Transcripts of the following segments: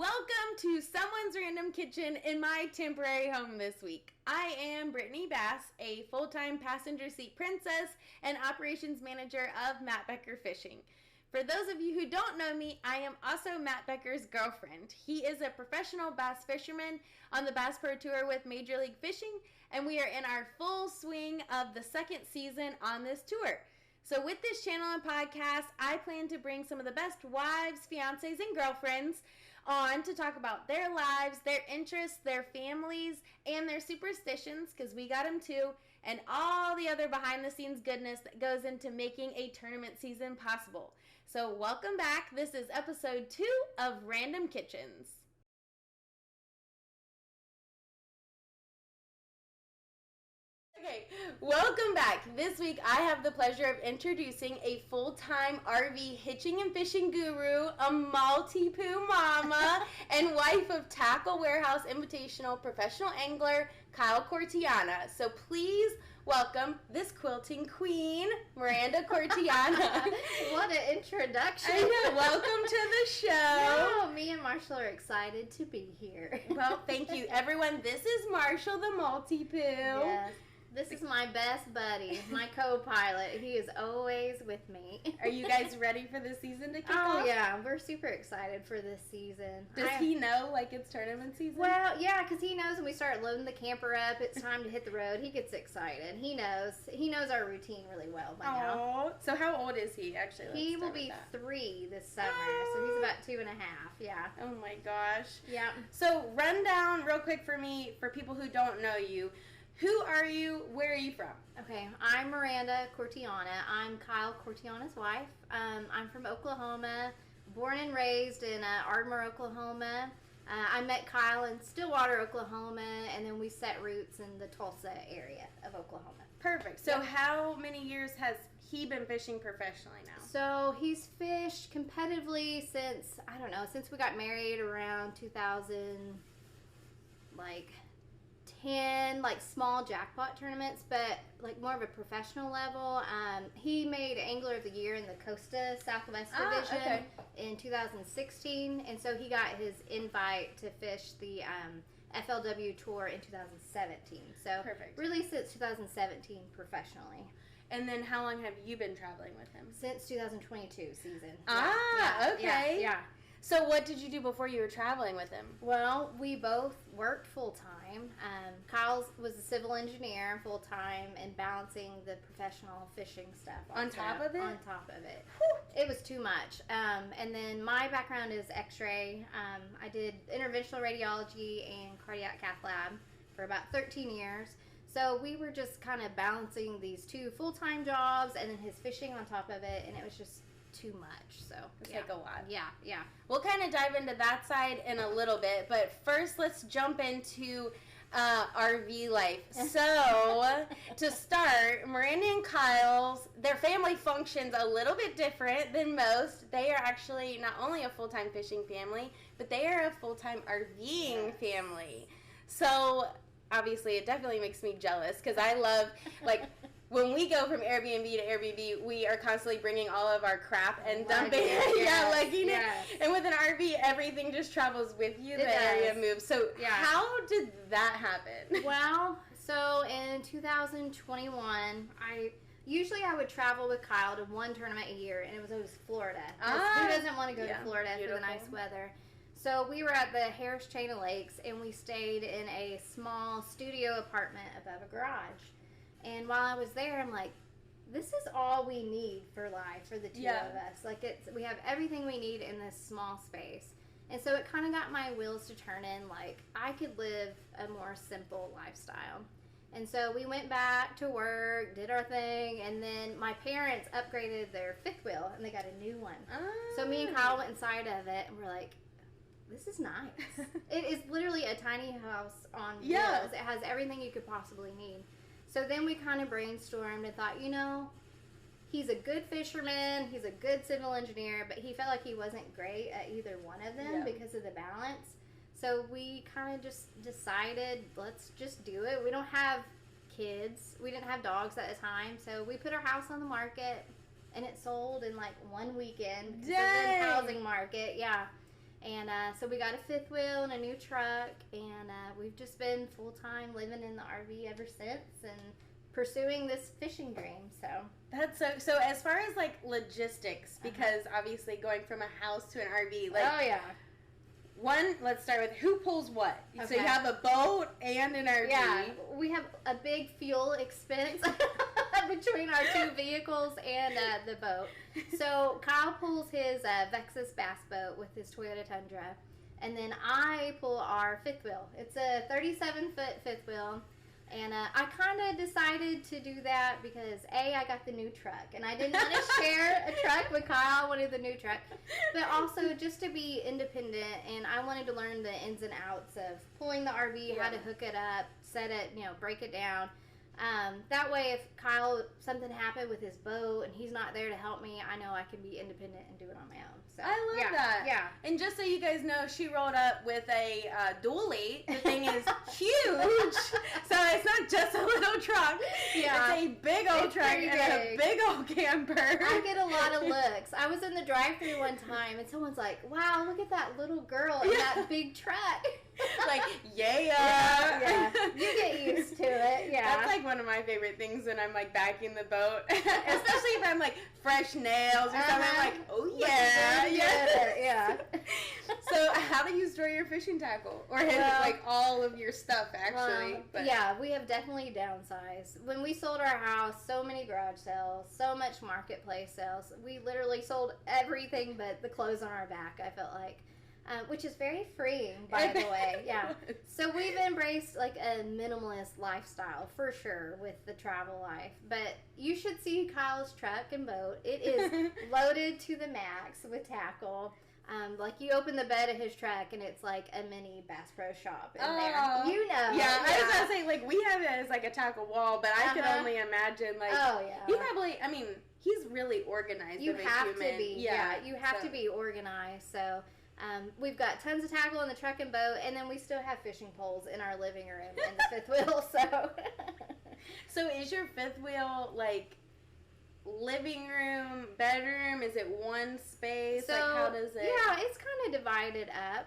Welcome to Someone's Random Kitchen in my temporary home this week. I am Brittany Bass, a full-time passenger seat princess and operations manager of Matt Becker Fishing. For those of you who don't know me, I am also Matt Becker's girlfriend. He is a professional bass fisherman on the Bass Pro Tour with Major League Fishing, and we are in our full swing of the second season on this tour. So with this channel and podcast, I plan to bring some of the best wives, fiancés, and girlfriends on to talk about their lives, their interests, their families, and their superstitions, because we got them too, and all the other behind-the-scenes goodness that goes into making a tournament season possible. So welcome back. This is episode 2 of Random Kitchens. Okay, welcome back. This week I have the pleasure of introducing a full-time RV hitching and fishing guru, a multi-poo mama, and wife of Tackle Warehouse Invitational professional angler, Cortiana. So please welcome this quilting queen, Miranda Cortiana. What an introduction. I know. Welcome to the show. No, me and Marshall are excited to be here. Well, thank you, everyone. This is Marshall, the multi-poo. Yes. This is my best buddy, my co-pilot. He is always with me. Are you guys ready for the season to kick off? Oh, yeah. We're super excited for this season. Does he know, like, it's tournament season? Well, yeah, because he knows when we start loading the camper up, it's time to hit the road. He gets excited. He knows our routine really well by now. So how old is he, actually? He will be 3 this summer, so he's about 2.5, yeah. Oh, my gosh. Yeah. So run down real quick for me, for people who don't know you. Who are you? Where are you from? Okay, I'm Miranda Cortiana. I'm Kyle Cortiana's wife. I'm from Oklahoma, born and raised in Ardmore, Oklahoma. I met Kyle in Stillwater, Oklahoma, and then we set roots in the Tulsa area of Oklahoma. Perfect. So how many years has he been fishing professionally now? So he's fished competitively since we got married around 2000, 10 small jackpot tournaments, but more of a professional level. He made Angler of the Year in the Costa Southwest Division in 2016, and so he got his invite to fish the FLW Tour in 2017. So perfect. Really since 2017 professionally. And then how long have you been traveling with him? Since 2022 season. Okay. Yeah. So what did you do before you were traveling with him? Well, we both worked full-time. Kyle was a civil engineer full-time and balancing the professional fishing stuff. On top of it? On top of it. Whew. It was too much. And then my background is x-ray. I did interventional radiology and cardiac cath lab for about 13 years. So we were just kind of balancing these 2 full-time jobs and then his fishing on top of it, and it was just too much. So it's like a lot. Yeah. We'll kind of dive into that side in a little bit, but first let's jump into RV life. So to start, Miranda and Kyle's, their family functions a little bit different than most. They are actually not only a full-time fishing family, but they are a full-time RVing family. So obviously it definitely makes me jealous, because I love, when we go from Airbnb to Airbnb, we are constantly bringing all of our crap and dumping it. And with an RV, everything just travels with you. The area moves. So how did that happen? Well, so in 2021, I would travel with Kyle to one tournament a year, and it was always Florida. Who doesn't want to go to Florida for the nice weather? So we were at the Harris Chain of Lakes, and we stayed in a small studio apartment above a garage. And while I was there, I'm like, this is all we need for life, for the two of us. We have everything we need in this small space. And so it kind of got my wheels to turning, I could live a more simple lifestyle. And so we went back to work, did our thing, and then my parents upgraded their fifth wheel, and they got a new one. So me and Kyle went inside of it, and we're like, this is nice. It is literally a tiny house on wheels. It has everything you could possibly need. So then we kind of brainstormed and thought, he's a good fisherman, he's a good civil engineer, but he felt like he wasn't great at either one of them because of the balance. So we kind of just decided, let's just do it. We don't have kids. We didn't have dogs at the time. So we put our house on the market, and it sold in 1 weekend because of the housing market. Yeah. And so we got a fifth wheel and a new truck, and we've just been full-time living in the RV ever since and pursuing this fishing dream. So that's so as far as like logistics, because obviously going from a house to an RV, like, oh yeah. One, let's start with who pulls what. Okay. So you have a boat and an RV. Yeah, we have a big fuel expense between our two vehicles and the boat. So Kyle pulls his Vexus bass boat with his Toyota Tundra, and then I pull our fifth wheel. It's a 37-foot fifth wheel. And I kind of decided to do that because, A, I got the new truck. And I didn't want to share a truck with Kyle. I wanted the new truck. But also just to be independent. And I wanted to learn the ins and outs of pulling the RV, how to hook it up, set it, break it down. That way, if Kyle, something happened with his boat and he's not there to help me, I know I can be independent and do it on my own. So, I love that. Yeah. And just so you guys know, she rolled up with a dually. The thing is huge. So it's not just a little truck. Yeah. It's a big old truck and a big old camper. I get a lot of looks. I was in the drive-thru one time and someone's like, wow, look at that little girl in that big truck. Like, yeah. You get used to it. Yeah. That's like one of my favorite things when I'm like backing the boat. Especially if I'm like fresh nails or something. I'm like, oh yeah. Yeah. So how do you store your fishing tackle? Or like all of your stuff actually? Yeah, we have definitely downsized. When we sold our house, so many garage sales, so much marketplace sales. We literally sold everything but the clothes on our back, I felt like. Which is very freeing, by the way. Yeah. So we've embraced like a minimalist lifestyle for sure with the travel life. But you should see Kyle's truck and boat. It is loaded to the max with tackle. Like you open the bed of his truck and it's like a mini Bass Pro Shop in there. Yeah, I was gonna say, like, we have it as like a tackle wall, but I can only imagine, like, he probably, I mean, he's really organized. You have to be. Yeah, you have to be organized. So we've got tons of tackle in the truck and boat, and then we still have fishing poles in our living room and the fifth wheel. So is your fifth wheel like living room, bedroom? Is it one space? So, like, how does it? Yeah, it's kind of divided up.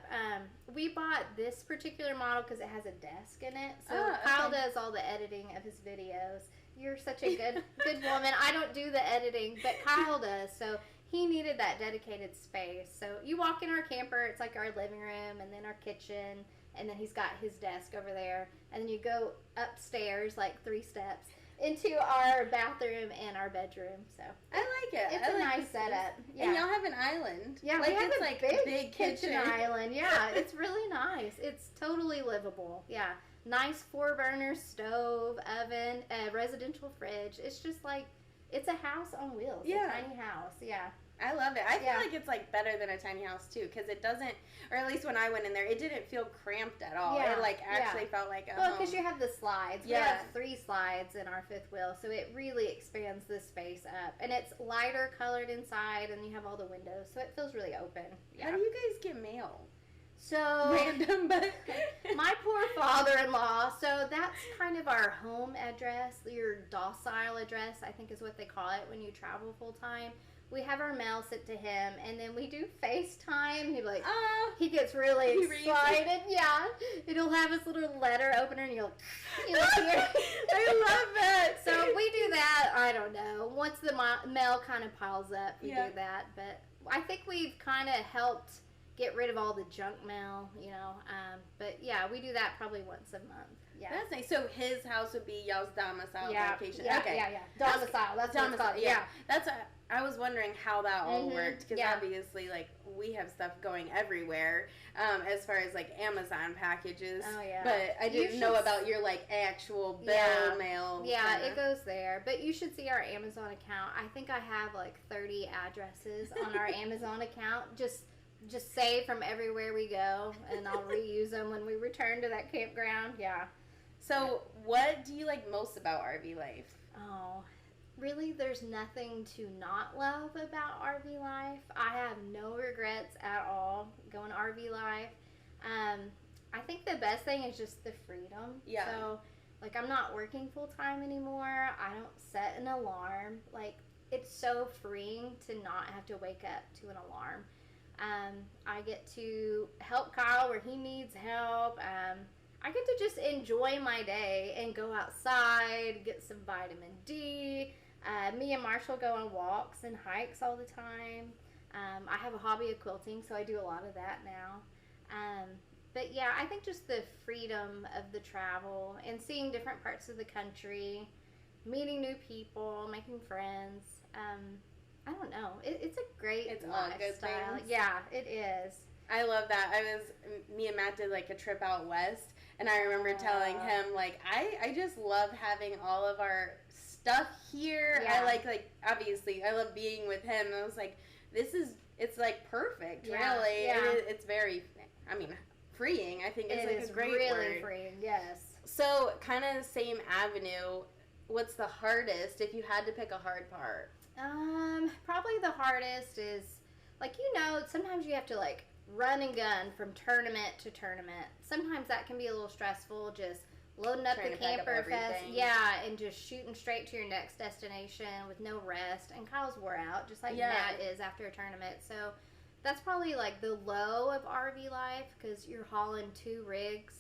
We bought this particular model because it has a desk in it. So Kyle does all the editing of his videos. You're such a good woman. I don't do the editing, but Kyle does. So he needed that dedicated space. So you walk in our camper, it's like our living room and then our kitchen, and then he's got his desk over there. And then you go upstairs like 3 steps into our bathroom and our bedroom. So I like it. It's a nice setup. Yeah. And y'all have an island. Yeah, like, we have it's a big kitchen island. Yeah, it's really nice. It's totally livable. Yeah. Nice 4-burner stove, oven, a residential fridge. It's just like, it's a house on wheels. Yeah. A tiny house. Yeah. I love it. I feel like it's like better than a tiny house too, because it doesn't, or at least when I went in there, it didn't feel cramped at all. Yeah. It like actually felt like a home. Because you have the slides. We have 3 slides in our fifth wheel, so it really expands the space up. And it's lighter colored inside, and you have all the windows, so it feels really open. Yeah. How do you guys get mail? So random, but my poor father-in-law. So that's kind of our home address, your domicile address, I think is what they call it when you travel full time. We have our mail sent to him, and then we do FaceTime. He gets really excited. Yeah, it'll have his little letter opener, and you'll hear. I love that. So we do that. I don't know. Once the mail kind of piles up, we do that. But I think we've kind of helped get rid of all the junk mail, but yeah, we do that probably once a month. Yeah, that's nice. So his house would be y'all's domicile location. Yeah, okay. Yeah. Domicile. That's what it's called. Yeah. That's. I was wondering how that all worked, because obviously, like, we have stuff going everywhere, as far as like Amazon packages. Oh yeah. But I didn't know about your like actual bill mail. Yeah, it goes there. But you should see our Amazon account. I think I have like 30 addresses on our Amazon account. Just save from everywhere we go, and I'll reuse them when we return to that campground. Yeah. So what do you like most about RV life? Oh, really, there's nothing to not love about RV life. I have no regrets at all going RV life. I think the best thing is just the freedom. Yeah. So, like, I'm not working full time anymore. I don't set an alarm. Like, it's so freeing to not have to wake up to an alarm. I get to help Kyle where he needs help. I get to just enjoy my day and go outside, get some vitamin D. Me and Marshall go on walks and hikes all the time. I have a hobby of quilting, so I do a lot of that now. But yeah, I think just the freedom of the travel and seeing different parts of the country, meeting new people, making friends. I don't know. It's a great lifestyle. Yeah, it is. I love that. Me and Matt did like a trip out west, and I remember telling him like, I just love having all of our stuff here. Yeah. I like obviously I love being with him. And I was like, it's like perfect, really. Yeah. It's very, freeing. I think it's like a great really word. Freeing. Yes. So kind of the same avenue. What's the hardest if you had to pick a hard part? Probably the hardest is, like, sometimes you have to, like, run and gun from tournament to tournament. Sometimes that can be a little stressful, just loading up the camper fest. Yeah, and just shooting straight to your next destination with no rest. And Kyle's wore out, just like Matt is after a tournament. So that's probably, like, the low of RV life, because you're hauling 2 rigs.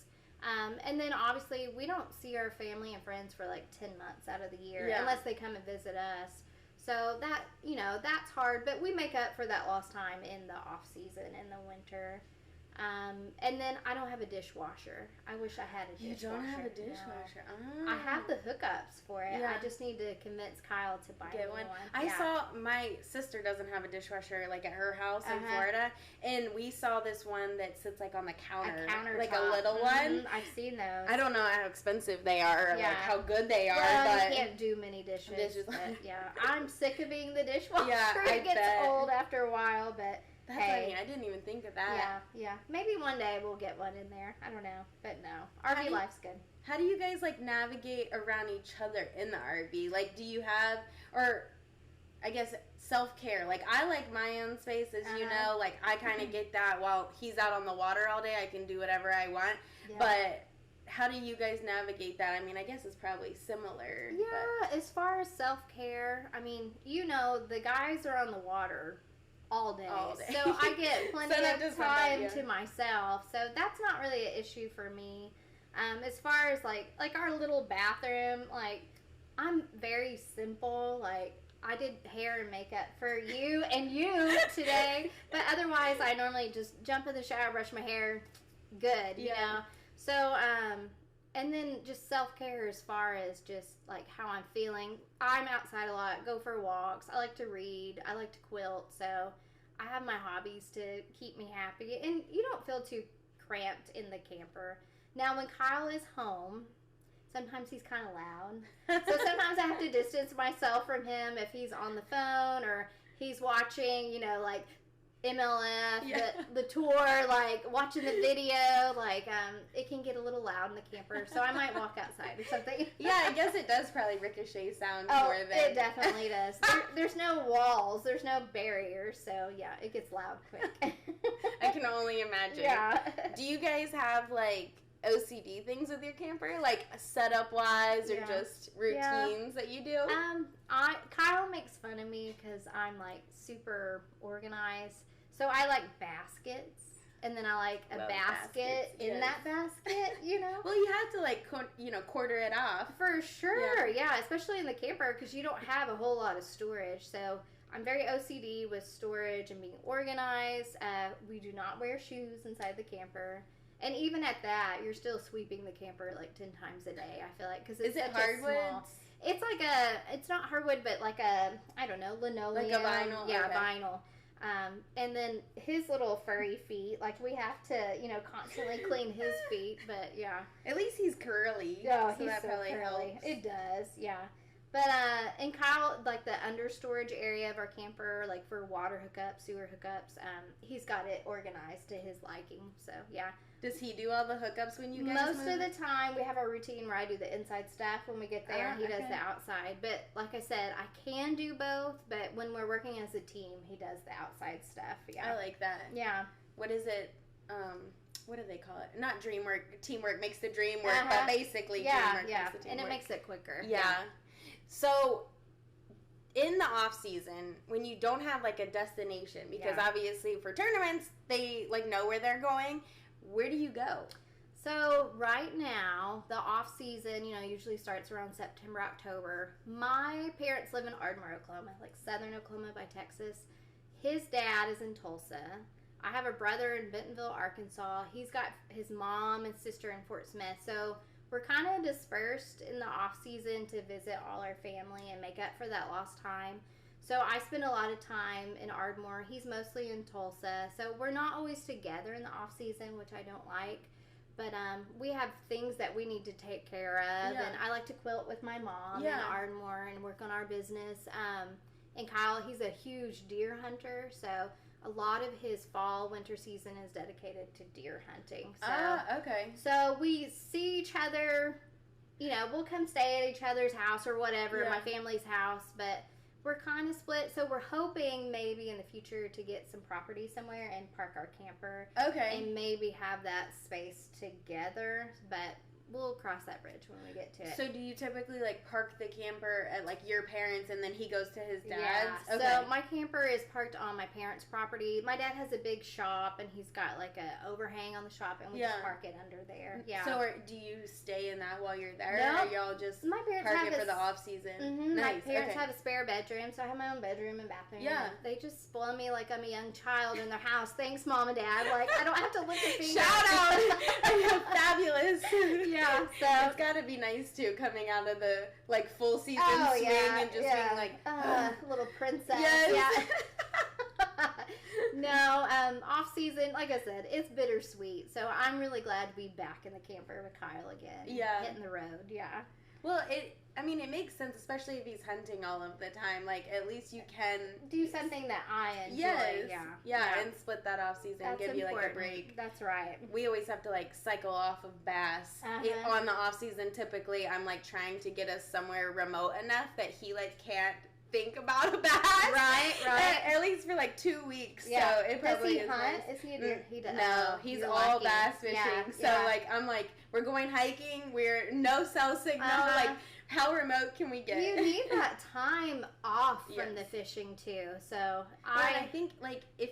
And then, obviously, we don't see our family and friends for, like, 10 months out of the year, unless they come and visit us. So that, that's hard, but we make up for that lost time in the off season, in the winter. And then I don't have a dishwasher. I wish I had a dishwasher. You don't have a dishwasher? No. I have the hookups for it. Yeah. I just need to convince Kyle to buy one. I saw my sister doesn't have a dishwasher like at her house in Florida, and we saw this one that sits like on the counter, like a little one. I've seen those. I don't know how expensive they are, or like how good they are. Well, but you can't do many dishes. But I'm sick of being the dishwasher. It gets old after a while, but. That's I didn't even think of that. Yeah. Maybe one day we'll get one in there. I don't know. But no. RV life's good. How do you guys, like, navigate around each other in the RV? Like, do you have, or, I guess, self-care? Like, I like my own space, as you know. Like, I kind of get that while he's out on the water all day. I can do whatever I want. Yeah. But how do you guys navigate that? I guess it's probably similar. Yeah, as far as self-care, the guys are on the water all day. So I get plenty of time to myself. So that's not really an issue for me. As far as like our little bathroom, like, I'm very simple. Like, I did hair and makeup for you and you today, but otherwise I normally just jump in the shower, brush my hair, good, you know. So and then just self-care as far as just like how I'm feeling. I'm outside a lot, go for walks. I like to read. I like to quilt. So I have my hobbies to keep me happy. And you don't feel too cramped in the camper. Now, when Kyle is home, sometimes he's kind of loud. So sometimes I have to distance myself from him if he's on the phone or he's watching, like MLF, the tour, like watching the video, like it can get a little loud in the camper, so I might walk outside or something. Yeah, I guess it does probably ricochet sound more than... it definitely does. There's no walls, there's no barriers, so yeah, it gets loud quick. I can only imagine. Yeah. Do you guys have like OCD things with your camper, like setup wise or just routines that you do? Kyle makes fun of me because I'm like super organized. So I like baskets, and then I like a basket in that basket, Well, you have to, like, quarter it off. For sure, yeah, especially in the camper, because you don't have a whole lot of storage. So I'm very OCD with storage and being organized. We do not wear shoes inside the camper. And even at that, you're still sweeping the camper, like, 10 times a day, I feel like. Cause it's hardwood? It's like it's not hardwood, but like I don't know, linoleum. Like a vinyl? Yeah, vinyl. And then his little furry feet, like we have to, constantly clean his feet, but yeah. At least he's curly. Yeah, so he's so probably curly. Helps. It does, yeah. But, and Kyle, like the under storage area of our camper, like for water hookups, sewer hookups, he's got it organized to his liking, so yeah. Does he do all the hookups when you guys Most of the time, we have a routine where I do the inside stuff when we get there, and he does the outside. But like I said, I can do both, but when we're working as a team, he does the outside stuff. Yeah, I like that. Yeah. What is it? What do they call it? Not dream work. Teamwork makes the dream work, but basically teamwork makes the teamwork. And it makes it quicker. Yeah. So, in the off season, when you don't have like a destination, because obviously for tournaments, they like know where they're going, where do you go? So right now, the off season, usually starts around September, October. My parents live in Ardmore, Oklahoma, like southern Oklahoma by Texas. His dad is in Tulsa. I have a brother in Bentonville, Arkansas. He's got his mom and sister in Fort Smith. So we're kind of dispersed in the off season to visit all our family and make up for that lost time. So I spend a lot of time in Ardmore. He's mostly in Tulsa. So we're not always together in the off season, which I don't like. But we have things that we need to take care of. And I like to quilt with my mom in Ardmore and work on our business. And Kyle, he's a huge deer hunter. So a lot of his fall, winter season is dedicated to deer hunting. So, okay. So we see each other, we'll come stay at each other's house or whatever, my family's house, but we're kind of split. So we're hoping maybe in the future to get some property somewhere and park our camper. Okay. And maybe have that space together, but we'll cross that bridge when we get to it. So do you typically like park the camper at like your parents and then he goes to his dad's? Yeah. Okay. So my camper is parked on my parents' property. My dad has a big shop and he's got like a overhang on the shop and we just park it under there. Yeah. So do you stay in that while you're there? No. Or y'all just my parents park it for the off season? Mm-hmm. Nice. My parents have a spare bedroom, so I have my own bedroom and bathroom. Yeah. And they just spoil me like I'm a young child in their house. Thanks, Mom and Dad. Like I don't have to look at things. Shout out! Fabulous. Yeah. So it's got to be nice too, coming out of the like full season swing and just being like little princess. Yes. Yeah. No, off season, like I said, it's bittersweet. So I'm really glad to be back in the camper with Kyle again. Yeah. Hitting the road. Yeah. Well, it makes sense, especially if he's hunting all of the time. Like, at least you can do something that I enjoy. Yes. Yeah. And split that off season, That's give important. you like a break. That's right. We always have to like cycle off of bass. On the off season, typically, I'm like trying to get us somewhere remote enough that he like can't think about a bass. Right. At least for like 2 weeks. Yeah. So it probably Does he hunt? Nice. Is he a deer? He does. No, he's all lucky. bass fishing. Yeah. So like I'm like, we're going hiking. We're no cell signal. Like, how remote can we get? You need that time off from the fishing too. So I think like if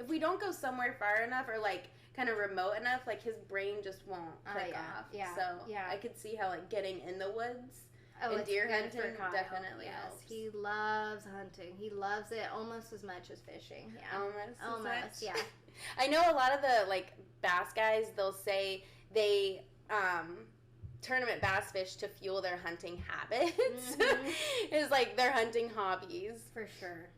we don't go somewhere far enough or like kind of remote enough, like his brain just won't click off. Yeah. So I could see how like getting in the woods and deer hunting definitely helps. He loves hunting. He loves it almost as much as fishing. Yeah. Almost. Yeah. I know a lot of the like bass guys, they'll say they tournament bass fish to fuel their hunting habits. Is like their hunting hobbies. For sure.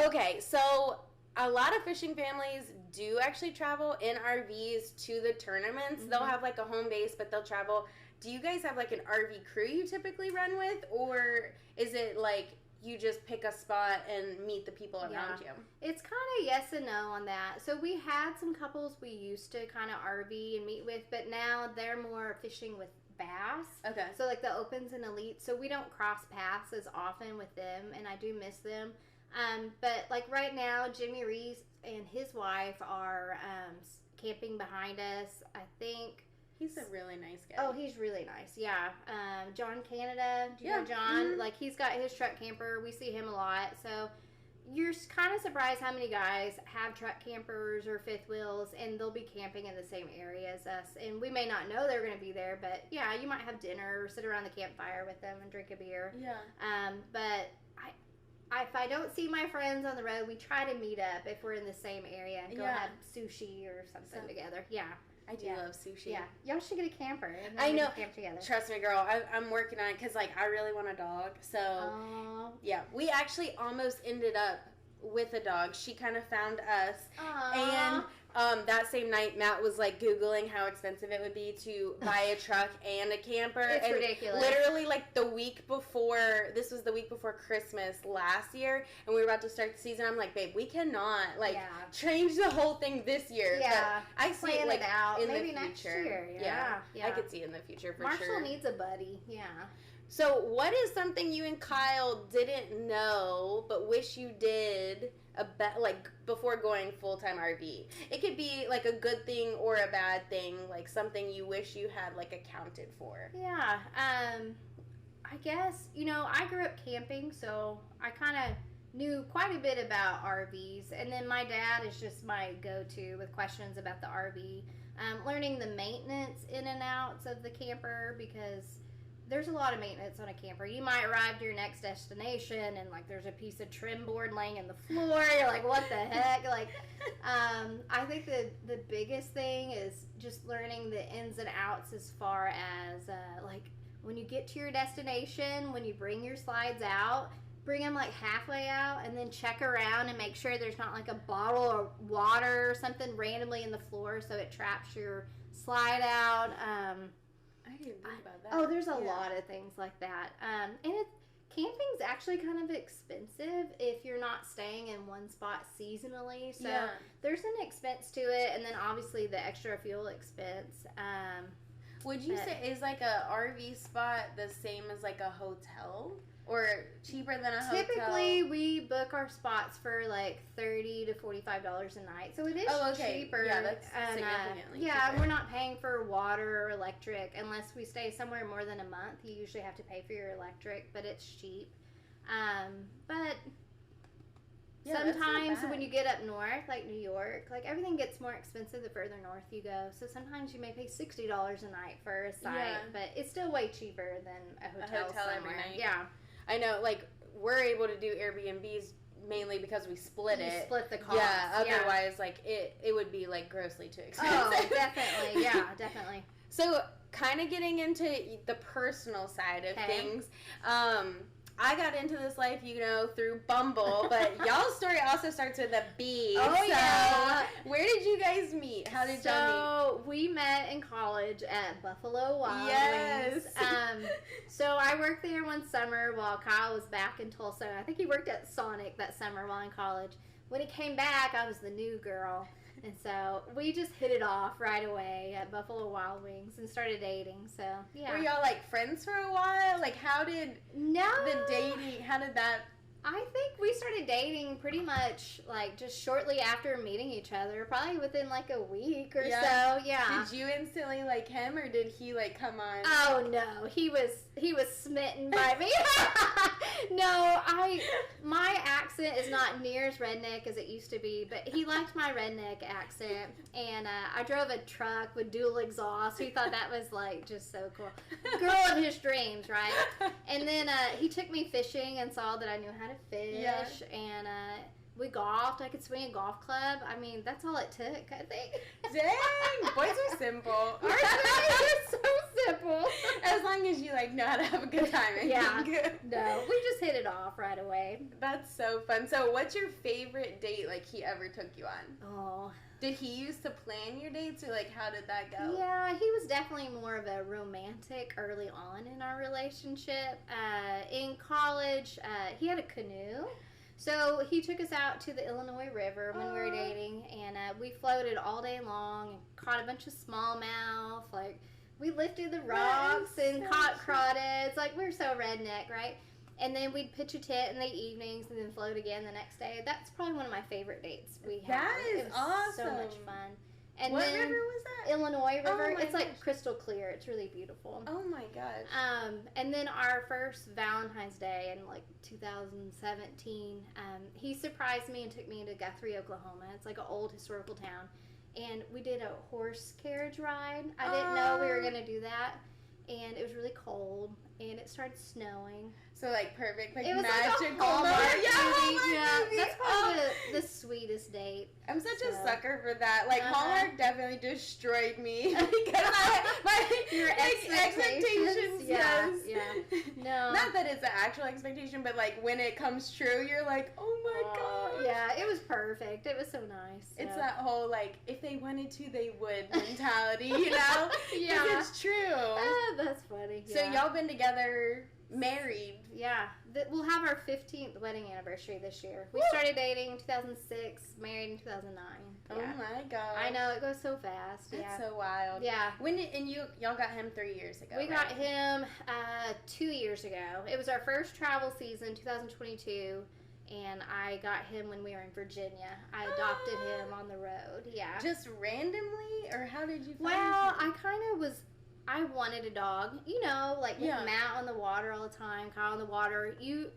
Okay, so a lot of fishing families do actually travel in RVs to the tournaments. They'll have like a home base, but they'll travel. Do you guys have like an RV crew you typically run with, or is it like you just pick a spot and meet the people around you? It's kind of yes and no on that. So we had some couples we used to kind of RV and meet with, but now they're more fishing with bass. Okay. So like the opens and elites, so we don't cross paths as often with them, and I do miss them. But like right now, Jimmy Reese and his wife are camping behind us. I think he's a really nice guy. Oh, he's really nice. Yeah. John Canada. Do you know John? Like he's got his truck camper. We see him a lot. So you're kind of surprised how many guys have truck campers or fifth wheels, and they'll be camping in the same area as us. And we may not know they're going to be there, but yeah, you might have dinner or sit around the campfire with them and drink a beer. Yeah. But if I don't see my friends on the road, we try to meet up if we're in the same area and go have sushi or something together. Yeah. I do love sushi. Yeah. Y'all should get a camper. And I know. Camp together. Trust me, girl. I'm working on it because, like, I really want a dog. So, yeah. We actually almost ended up with a dog. She kind of found us. And that same night, Matt was, like, Googling how expensive it would be to buy a truck and a camper. It's and ridiculous. Literally, like, this was the week before Christmas last year, and we were about to start the season. I'm like, babe, we cannot, like, change the whole thing this year. Yeah. But I see it, like, out. in Maybe the future. Next year. Yeah. I could see it in the future for Marshall sure. needs a buddy. Yeah. So, what is something you and Kyle didn't know but wish you did like before going full-time RV? It could be like a good thing or a bad thing, like something you wish you had like accounted for. Yeah. I I guess, I grew up camping, so I kind of knew quite a bit about RVs. And then my dad is just my go-to with questions about the RV. Learning the maintenance in and outs of the camper, because there's a lot of maintenance on a camper. You might arrive to your next destination and like there's a piece of trim board laying in the floor. You're like, what the heck? Like, I think the biggest thing is just learning the ins and outs as far as like when you get to your destination, when you bring your slides out, bring them like halfway out and then check around and make sure there's not like a bottle of water or something randomly in the floor so it traps your slide out. I didn't think about that. Oh, there's a lot of things like that. And camping's actually kind of expensive if you're not staying in one spot seasonally. So there's an expense to it, and then obviously the extra fuel expense. Would you say is like a RV spot the same as like a hotel? Or cheaper than a hotel? Typically, we book our spots for like $30 to $45 a night, so it is cheaper. Yeah, that's significantly cheaper. Yeah, we're not paying for water or electric unless we stay somewhere more than a month. You usually have to pay for your electric, but it's cheap. But sometimes when you get up north, like New York, like everything gets more expensive the further north you go. So sometimes you may pay $60 a night for a site, but it's still way cheaper than a hotel every night. Yeah. I know, like, we're able to do Airbnbs mainly because we split it. You split the cost. Yeah, otherwise, like, it would be, like, grossly too expensive. Oh, definitely. Yeah, definitely. So, kind of getting into the personal side of things, I got into this life, through Bumble, but y'all's story also starts with a B. Oh, so yeah. Where did you guys meet? How did y'all meet? So, we met in college at Buffalo Wild Wings. So, I worked there one summer while Kyle was back in Tulsa. I think he worked at Sonic that summer while in college. When he came back, I was the new girl. And so we just hit it off right away at Buffalo Wild Wings and started dating. So, yeah. Were y'all, like, friends for a while? Like, how did that... I think we started dating pretty much, like, just shortly after meeting each other. Probably within, like, a week or so, yeah. Did you instantly like him, or did he, like, come on? Oh, no. He was smitten by me. No, my accent is not near as redneck as it used to be, but he liked my redneck accent, and I drove a truck with dual exhaust. He thought that was, like, just so cool. Girl of his dreams, right? And then he took me fishing and saw that I knew how to fish, and we golfed. I could swing a golf club. I mean, that's all it took, I think. Dang, boys are simple. Our boys are so simple. As long as you, like, know how to have a good time. I think. No, we just hit it off right away. That's so fun. So what's your favorite date, like, he ever took you on? Oh. Did he used to plan your dates, or, like, how did that go? Yeah, he was definitely more of a romantic early on in our relationship. In college, he had a canoe. So he took us out to the Illinois River when we were dating, and we floated all day long and caught a bunch of smallmouth. Like, we lifted the rocks and caught crawdads. Like, we're so redneck, right? And then we'd pitch a tent in the evenings and then float again the next day. That's probably one of my favorite dates we had. That is awesome. So much fun. And what river was that? Illinois River. Oh, it's like crystal clear. It's really beautiful. Oh my gosh. And then our first Valentine's Day in like 2017, he surprised me and took me to Guthrie, Oklahoma. It's like an old historical town. And we did a horse carriage ride. I didn't know we were going to do that. And it was really cold. And it started snowing. So, like, perfect, like, it was magical. Like a Hallmark movie. That's probably the sweetest date. I'm such a sucker for that. Like, Hallmark definitely destroyed me because your expectations. Yes. Yeah. No. Not that it's an actual expectation, but like when it comes true, you're like, oh my god. Yeah, it was perfect. It was so nice. So. It's that whole like, if they wanted to, they would mentality, you know? Yeah. It's true. That's funny. So y'all been together. Married. Yeah. We'll have our 15th wedding anniversary this year. We started dating in 2006, married in 2009. Yeah. Oh my god. I know, it goes so fast. That's so wild. Yeah. Y'all got him 3 years ago. We got him 2 years ago. It was our first travel season, 2022. And I got him when we were in Virginia. I adopted him on the road. Yeah. Just randomly? Or how did you find him? Well, I kind of was I wanted a dog. You know, like with Matt on the water all the time, Kyle on the water, you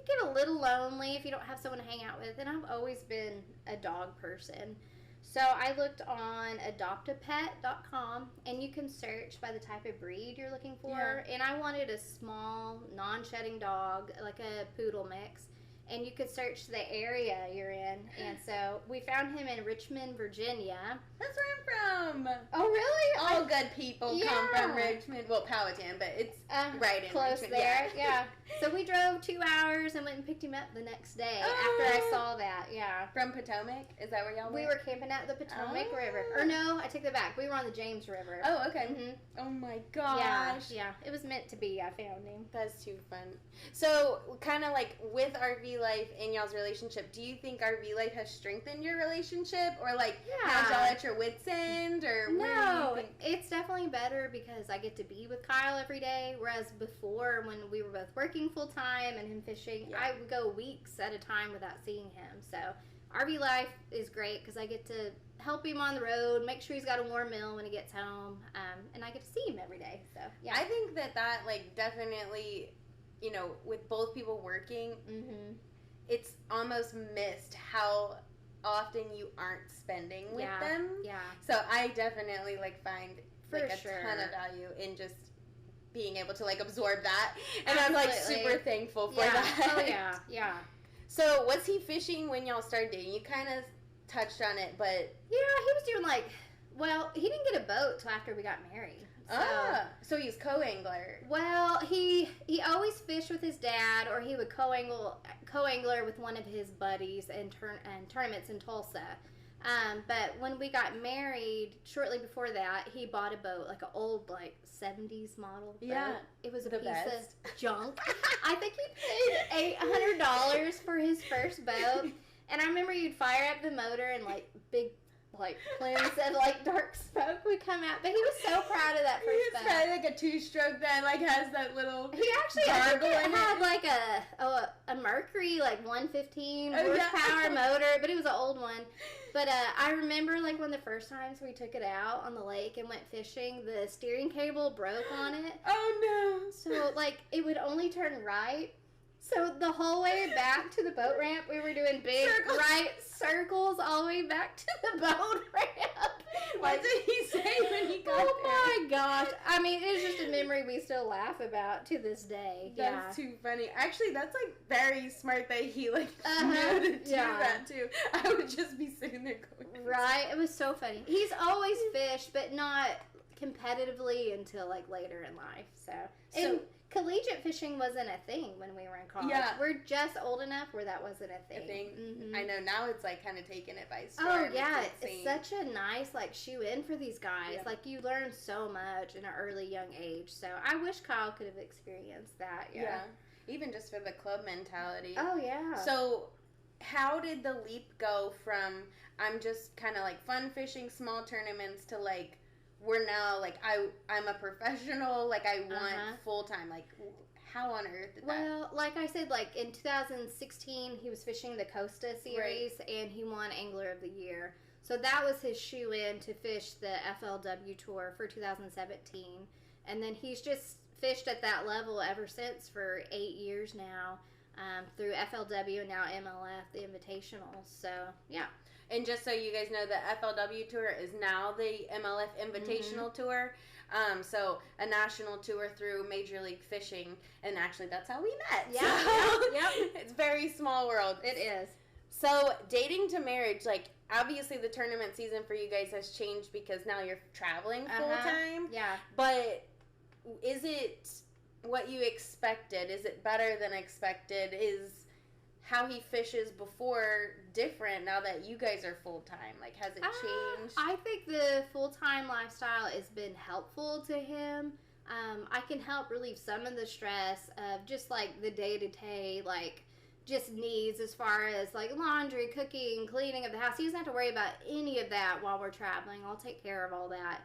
get a little lonely if you don't have someone to hang out with. And I've always been a dog person. So I looked on adoptapet.com, and you can search by the type of breed you're looking for. And I wanted a small, non-shedding dog, like a poodle mix. And you could search the area you're in. And so we found him in Richmond, Virginia. That's where I'm from. Oh, really? All good people come from Richmond. Well, Powhatan, but it's right in close Richmond. there. Yeah. So we drove 2 hours and went and picked him up the next day after I saw that. Yeah. From Potomac? Is that where y'all went? We were camping at the Potomac River. Or no, I take that back. We were on the James River. Oh, okay. Mm-hmm. Oh my gosh. Yeah. It was meant to be. I found him. That's too fun. So, kind of like with RV life in y'all's relationship, do you think RV life has strengthened your relationship, or like has y'all at your wits end, or no? It's definitely better because I get to be with Kyle every day, whereas before when we were both working full time and him fishing, I would go weeks at a time without seeing him. So RV life is great because I get to help him on the road, make sure he's got a warm meal when he gets home, and I get to see him every day. So yeah, I think that like definitely, you know, with both people working, it's almost missed how often you aren't spending with them. Yeah. So I definitely like find like a sure. ton of value in just being able to like absorb that, and I'm like super thankful for that. Oh yeah. So was he fishing when y'all started dating? You kind of touched on it, but he was doing like, well, he didn't get a boat till after we got married. So he's co-angler. Well, he always fished with his dad, or he would co-angler with one of his buddies in tournaments in Tulsa. But when we got married, shortly before that, he bought a boat, like an old, like, 70s model boat. Yeah. It was a piece of junk. I think he paid $800 for his first boat. And I remember you'd fire up the motor and, like, big, like, plumes of, like, dark smoke would come out. But he was so proud of that first boat. He's probably like a two-stroke that, like, has that little He actually had like a Mercury, like, 115 horsepower motor, but it was an old one. But I remember, like, when the first times we took it out on the lake and went fishing, the steering cable broke on it. Oh, no. So, like, it would only turn right. So the whole way back to the boat ramp, we were doing big right circles all the way back to the boat ramp. What did he say when he got there? Oh my gosh. I mean, it's just a memory we still laugh about to this day. That's too funny. Actually, that's like very smart that he like knew to do that too. I would just be sitting there going. Right. It was so funny. He's always fished, but not competitively until like later in life. So collegiate fishing wasn't a thing when we were in college. Yeah. We're just old enough where that wasn't a thing. Mm-hmm. I know, now it's like kind of taking it by storm. Oh, yeah. It's such a nice like shoe-in for these guys. Yeah. Like, you learn so much in an early young age. So I wish Kyle could have experienced that. Yeah. Even just for the club mentality. Oh, yeah. So how did the leap go from I'm just kind of like fun fishing small tournaments to like we're now, like, I'm a professional, like, I want full-time, like, how on earth did that? Well, like I said, like, in 2016, he was fishing the Costa Series, and he won Angler of the Year. So that was his shoe-in to fish the FLW Tour for 2017. And then he's just fished at that level ever since for 8 years now, through FLW and now MLF, the Invitational. So, yeah. And just so you guys know, the FLW Tour is now the MLF Invitational Tour. So a national tour through Major League Fishing. And actually, that's how we met. Yeah. So, it's very small world. It is. So dating to marriage, like, obviously the tournament season for you guys has changed because now you're traveling full time. Yeah. But is it what you expected? Is it better than expected? Is how he fishes before different now that you guys are full-time? Like, has it changed? I think the full-time lifestyle has been helpful to him. I can help relieve some of the stress of just, like, the day-to-day, like, just needs as far as, like, laundry, cooking, cleaning of the house. He doesn't have to worry about any of that while we're traveling. I'll take care of all that.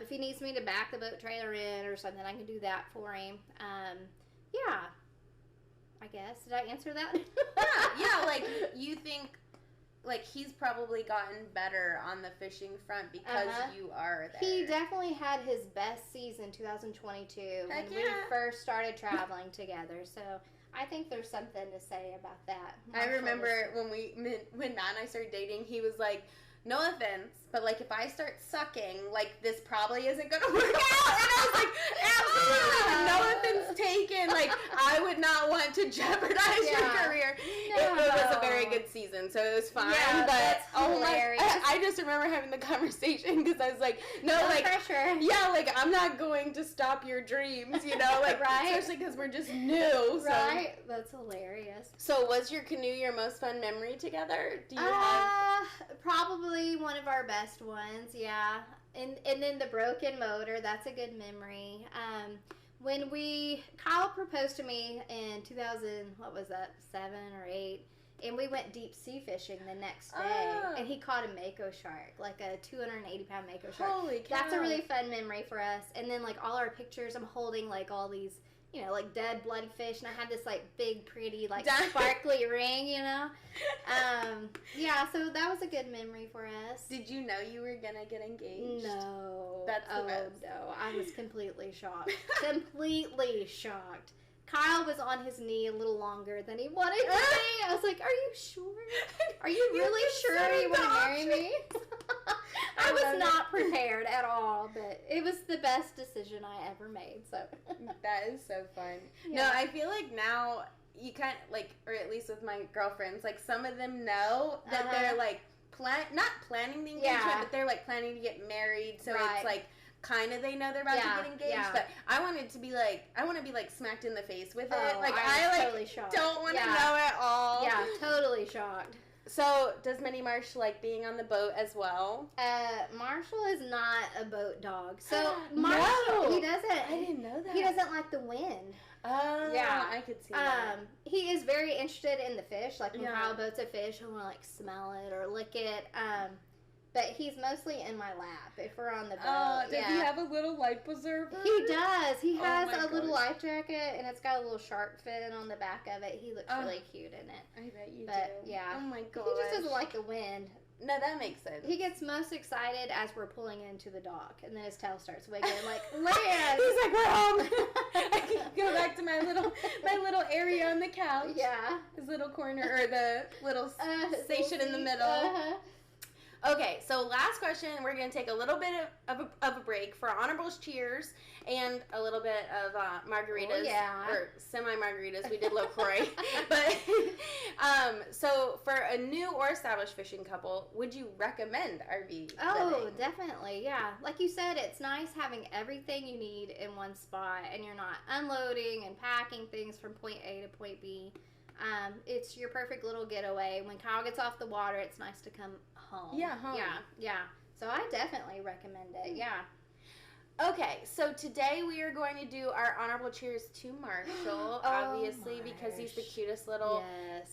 If he needs me to back the boat trailer in or something, I can do that for him. I guess. Did I answer that? yeah, like, you think like, he's probably gotten better on the fishing front because you are there. He definitely had his best season 2022 when we first started traveling together. So I think there's something to say about that. I remember when Matt and I started dating, he was like, no offense, but, like, if I start sucking, like, this probably isn't going to work out. And I was like, absolutely, no offense taken. Like, I would not want to jeopardize your career. No. It was a very good season, so it was fine. Yeah, but, that's hilarious. I just remember having the conversation because I was like, no pressure. Yeah, like, I'm not going to stop your dreams, you know? Like, right? Especially because we're just new. Right? So. That's hilarious. So, was your canoe your most fun memory together? Do you have... Probably one of our best ones, yeah. And then the broken motor, that's a good memory. When Kyle proposed to me in 2000, what was that, 7 or 8, and we went deep sea fishing the next day, and he caught a mako shark, like a 280-pound mako shark. Holy cow. That's a really fun memory for us. And then, like, all our pictures, I'm holding, like, all these, you know, like, dead, bloody fish, and I had this, like, big, pretty, like, sparkly ring, you know? Yeah, so that was a good memory for us. Did you know you were gonna get engaged? No. That's the best. No. I was completely shocked. Completely shocked. Kyle was on his knee a little longer than he wanted to be. I was like, are you sure? Are you really sure you want to marry me? I was not prepared at all, but it was the best decision I ever made. So that is so fun. Yeah. No, I feel like now you kind of, like, or at least with my girlfriends, like, some of them know that they're, like, not planning the engagement, but they're, like, planning to get married. So it's, like, kind of they know they're about to get engaged. But I want it to be, like, I want to be, like, smacked in the face with it. Like, I totally shocked. Don't want to know at all. Yeah, totally shocked. So, does Mini Marsh like being on the boat as well? Marshall is not a boat dog. So, Marshall, he doesn't. I didn't know that. He doesn't like the wind. Oh, yeah, I could see that. He is very interested in the fish. Like, when Kyle boats a fish, he'll want to, like, smell it or lick it. But he's mostly in my lap if we're on the boat. Does he have a little life preserver? He does. He has a little life jacket, and it's got a little shark fin on the back of it. He looks really cute in it. I bet you do. Yeah. Oh, my God. He just doesn't like the wind. No, that makes sense. He gets most excited as we're pulling into the dock, and then his tail starts wiggling, like, land! He's like, we're home! I can go back to my little area on the couch. Yeah. His little corner, or the little station in the middle. Okay, so last question. We're going to take a little bit of a break for honorables cheers and a little bit of margaritas. Or semi-margaritas. We did LaCroix. But, so for a new or established fishing couple, would you recommend RV living? Definitely, yeah. Like you said, it's nice having everything you need in one spot, and you're not unloading and packing things from point A to point B. It's your perfect little getaway. When Kyle gets off the water, it's nice to come home. Yeah, home. Yeah. So I definitely recommend it. Yeah. Okay, so today we are going to do our honorable cheers to Marshall, obviously, because he's the cutest little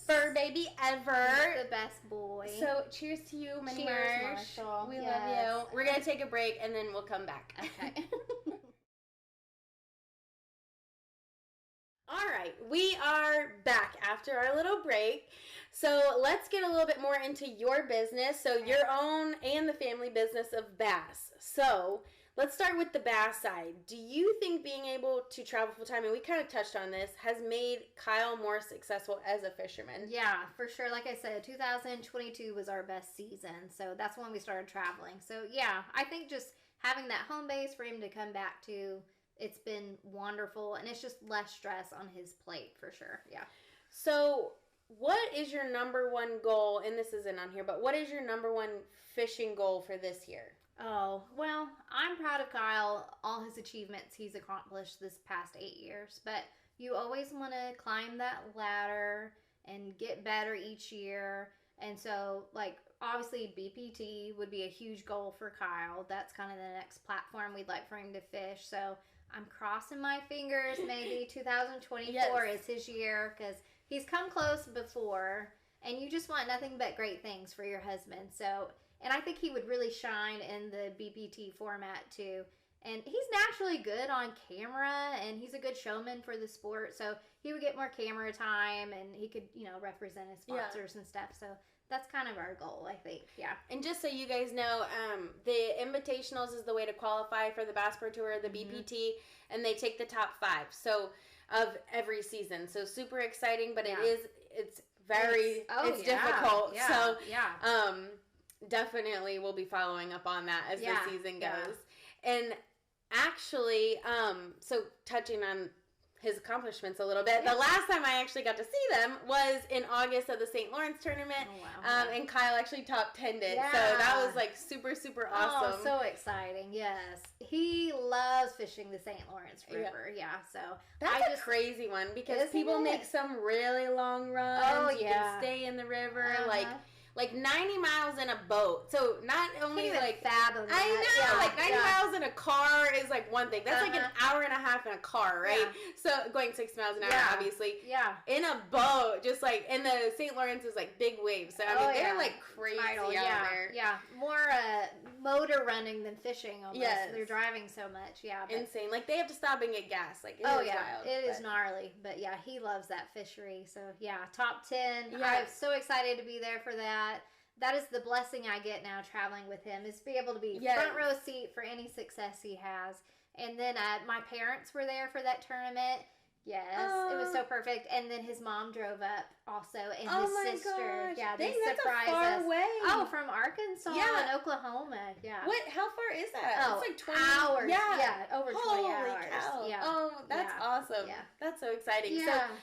fur baby ever. He's the best boy. So cheers to you, Mini Marsh. Marshall. We love you. We're going to take a break, and then we'll come back. Okay. All right, we are back after our little break. So let's get a little bit more into your business, so your own and the family business of bass. So let's start with the bass side. Do you think being able to travel full time, and we kind of touched on this, has made Kyle more successful as a fisherman? Yeah, for sure. Like I said, 2022 was our best season, so that's when we started traveling. So yeah, I think just having that home base for him to come back to, it's been wonderful, and it's just less stress on his plate for sure. Yeah. So what is your number one goal, and this isn't on here, but what is your number one fishing goal for this year? Oh, well, I'm proud of Kyle, all his achievements he's accomplished this past 8 years, but you always want to climb that ladder and get better each year. And so, like, obviously BPT would be a huge goal for Kyle. That's kind of the next platform we'd like for him to fish. So I'm crossing my fingers. Maybe 2024 is his year, because he's come close before, and you just want nothing but great things for your husband. So, and I think he would really shine in the BPT format too. And he's naturally good on camera, and he's a good showman for the sport. So he would get more camera time, and he could, represent his sponsors and stuff. So that's kind of our goal, I think. Yeah. And just so you guys know, the invitationals is the way to qualify for the Bass Pro Tour, the BPT, and they take the top 5. So of every season. So super exciting, but it's very difficult. Yeah. So definitely we'll be following up on that as the season goes. And actually, so touching on his accomplishments a little bit. The last time I actually got to see them was in August of the St. Lawrence tournament. Oh, wow. And Kyle actually top 10'd it. So that was like super, super awesome. Oh, so exciting. Yes. He loves fishing the St. Lawrence River. Yeah. So that's a crazy one because people make some really long runs. Oh, you can stay in the river like 90 miles in a boat. So not only like fathom that. I know, like 90 miles in a car is like one thing. That's like an hour and a half in a car, right? So going 6 miles an hour, obviously. Yeah. In a boat, just like, and the St. Lawrence is like big waves. So I mean, they're like crazy out there. Yeah. More motor running than fishing almost. Yes. They're driving so much. Yeah. Insane. Like they have to stop and get gas. Like wild. It is gnarly. But yeah, he loves that fishery. So yeah, top 10. I'm so excited to be there for that. That is the blessing I get now traveling with him, is to be able to be front row seat for any success he has. And then my parents were there for that tournament. Yes, it was so perfect. And then his mom drove up also, and his sister. Gosh. Yeah, they surprised us. Away. Oh, from Arkansas and Oklahoma. Yeah. What? How far is that? Oh, it's like 20 hours. Yeah, over 20 hours. Cow. Yeah. Oh, that's awesome. Yeah. That's so exciting. Yeah. So,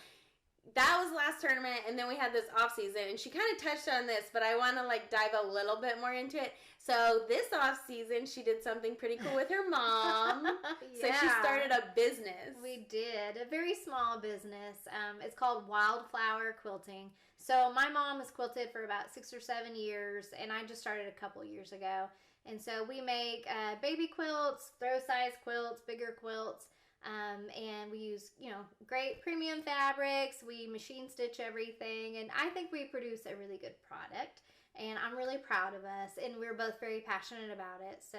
that was last tournament, and then we had this off season, and she kind of touched on this, but I want to like dive a little bit more into it. So this off season, she did something pretty cool with her mom. So she started a business. We did a very small business. It's called Wildflower Quilting. So my mom has quilted for about 6 or 7 years, and I just started a couple years ago. And so we make baby quilts, throw size quilts, bigger quilts. And we use, great premium fabrics. We machine stitch everything. And I think we produce a really good product. And I'm really proud of us. And we're both very passionate about it. So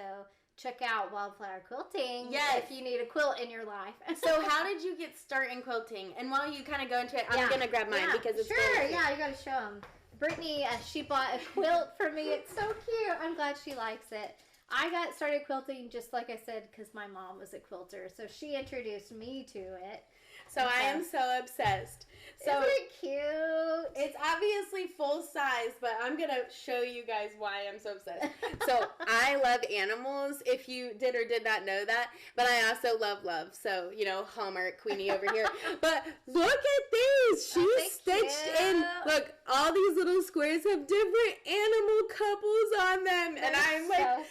check out Wildflower Quilting if you need a quilt in your life. So how did you get started in quilting? And while you kind of go into it, I'm going to grab mine because it's very you got to show them. Brittany, she bought a quilt for me. It's so cute. I'm glad she likes it. I got started quilting, just like I said, because my mom was a quilter. So she introduced me to it. So I am so obsessed. So isn't it cute? It's obviously full size, but I'm going to show you guys why I'm so obsessed. So I love animals, if you did or did not know that. But I also love love. So, Hallmark Queenie over here. But look at these. She's stitched in. Look, all these little squares have different animal couples on them. They're and I'm like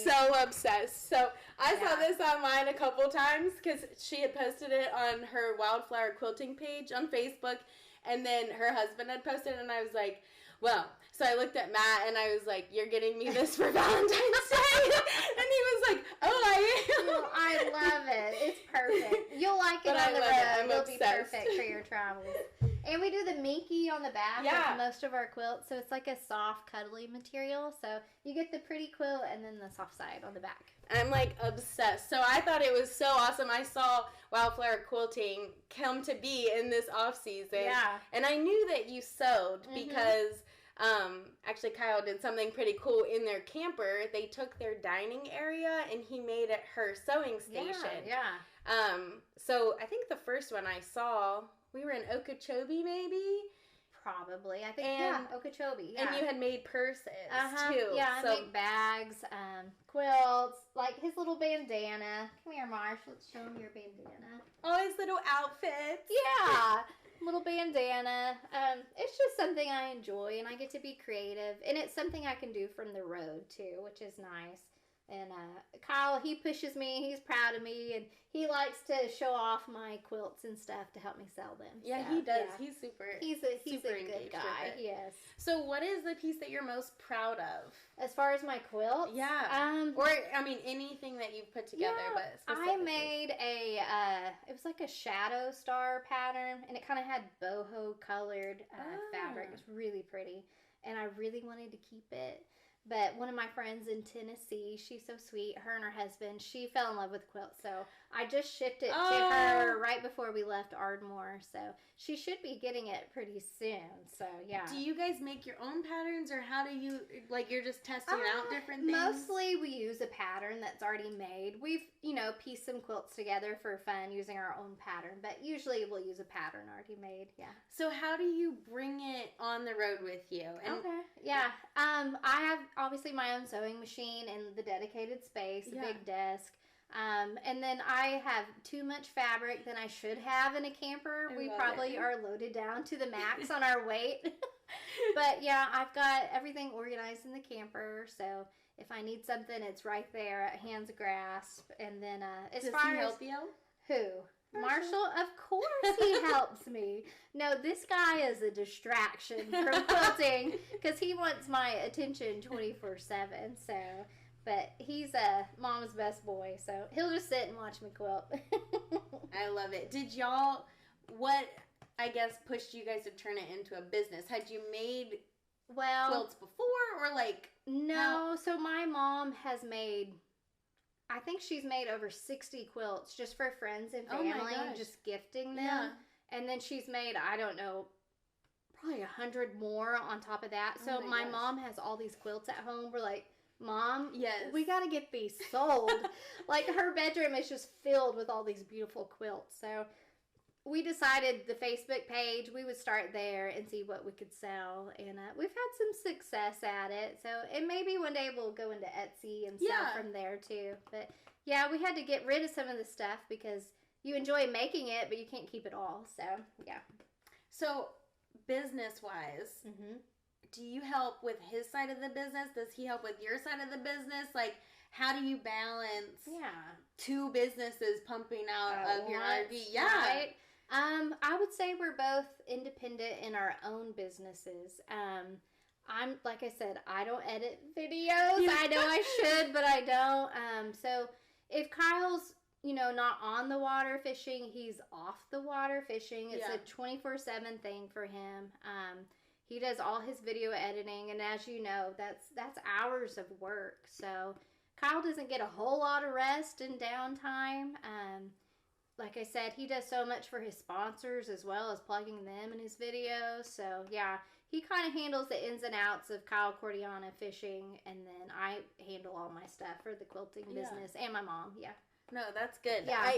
so obsessed. So I saw this online a couple times because she had posted it on her Wildflower Quilting page on Facebook, and then her husband had posted it, and I was like, well, so I looked at Matt, and I was like, you're getting me this for Valentine's Day? And he was like, oh, I am. Well, I love it. It's perfect. You'll like it on the road. It'll be perfect for your travels. And we do the minky on the back of most of our quilts, so it's like a soft, cuddly material. So you get the pretty quilt and then the soft side on the back. I'm like obsessed. So I thought it was so awesome. I saw Wildflower Quilting come to be in this off season. Yeah. And I knew that you sewed because actually Kyle did something pretty cool in their camper. They took their dining area and he made it her sewing station. Yeah. So I think the first one I saw, we were in Okeechobee maybe. Probably. I think, Okeechobee. Yeah. And you had made purses, too. Yeah, I make bags, quilts, like his little bandana. Come here, Marsh. Let's show him your bandana. Oh, his little outfits. Yeah. Little bandana. It's just something I enjoy, and I get to be creative. And it's something I can do from the road, too, which is nice. And Kyle, he pushes me. He's proud of me, and he likes to show off my quilts and stuff to help me sell them. Yeah, he does. Yeah. He's a good guy. Yes. So, what is the piece that you're most proud of? As far as my quilt? Yeah. Or anything that you've put together. Yeah, but I made it was like a shadow star pattern, and it kind of had boho colored fabric. It was really pretty, and I really wanted to keep it. But one of my friends in Tennessee, she's so sweet. Her and her husband, she fell in love with quilts. So I just shipped it to her right before we left Ardmore. So she should be getting it pretty soon. So yeah. Do you guys make your own patterns, or how do you, like, you're just testing out different things? Mostly we use a pattern that's already made. We've, pieced some quilts together for fun using our own pattern. But usually we'll use a pattern already made. Yeah. So how do you bring it on the road with you? Okay. Yeah. I have obviously my own sewing machine and the dedicated space, a big desk. And then I have too much fabric than I should have in a camper. We probably are loaded down to the max on our weight. But yeah, I've got everything organized in the camper. So if I need something, it's right there at hand's grasp. And then Does he help you? Who? Marshall, of course he helps me. No, this guy is a distraction from quilting because he wants my attention 24/7. So, but he's a mom's best boy, so he'll just sit and watch me quilt. I love it. What I guess pushed you guys to turn it into a business? Had you made quilts before, or like? No. So my mom has made, I think she's made over 60 quilts just for friends and family, just gifting them. Yeah. And then she's made, I don't know, probably 100 more on top of that. So my mom has all these quilts at home. We're like, Mom, we got to get these sold. Like, her bedroom is just filled with all these beautiful quilts. So we decided the Facebook page, we would start there and see what we could sell. And we've had some success at it. So, and maybe one day we'll go into Etsy and sell from there too. But yeah, we had to get rid of some of the stuff because you enjoy making it, but you can't keep it all. So, yeah. So, business-wise, do you help with his side of the business? Does he help with your side of the business? Like, how do you balance two businesses pumping out of your RV? Yeah. Right? I would say we're both independent in our own businesses. I'm, like I said, I don't edit videos. I know I should, but I don't. So if Kyle's, not on the water fishing, he's off the water fishing. It's a 24/7 thing for him. He does all his video editing, and as you know, that's hours of work. So Kyle doesn't get a whole lot of rest and downtime. Like I said, he does so much for his sponsors as well as plugging them in his videos. So yeah, he kind of handles the ins and outs of Kyle Cortiana fishing, and then I handle all my stuff for the quilting business and my mom. Yeah. No, that's good. Yeah.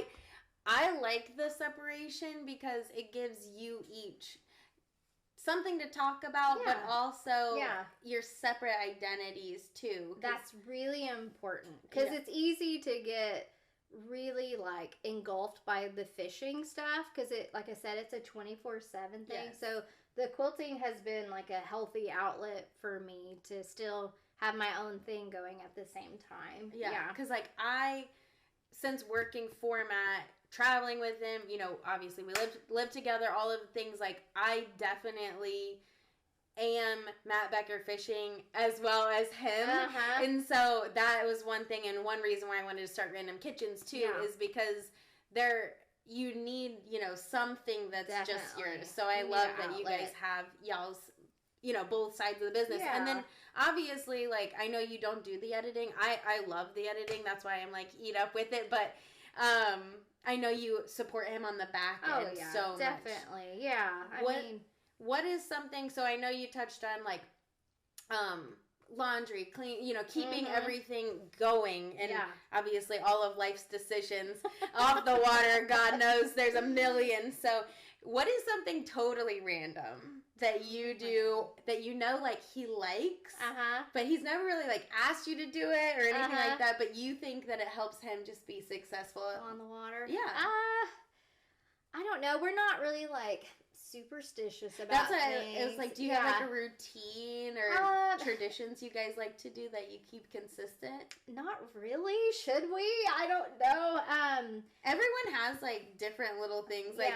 I like the separation because it gives you each something to talk about, but also your separate identities too. That's really important because it's easy to get really like engulfed by the fishing stuff because it, like I said, it's a 24/7 thing. So the quilting has been like a healthy outlet for me to still have my own thing going at the same time. Yeah, because like since working for Matt, traveling with him, obviously we live together, all of the things, like I definitely am Matt Becker fishing as well as him. And so that was one thing, and one reason why I wanted to start Random Kitchens too is because you need, something that's just yours. So I love that you guys have y'all's, both sides of the business. And then obviously, like, I know you don't do the editing. I love the editing. That's why I'm like, eat up with it. But I know you support him on the back end so much. Definitely. Yeah. What is something, so I know you touched on like laundry, clean, keeping everything going, and obviously all of life's decisions off the water, God knows there's a million. So what is something totally random that you do that like he likes, but he's never really like asked you to do it or anything like that, but you think that it helps him just be successful on the water? Yeah. I don't know. We're not really like superstitious about things. It was like, do you have like a routine or traditions you guys like to do that you keep consistent? Not really. Should we? I don't know. Everyone has like different little things. Like,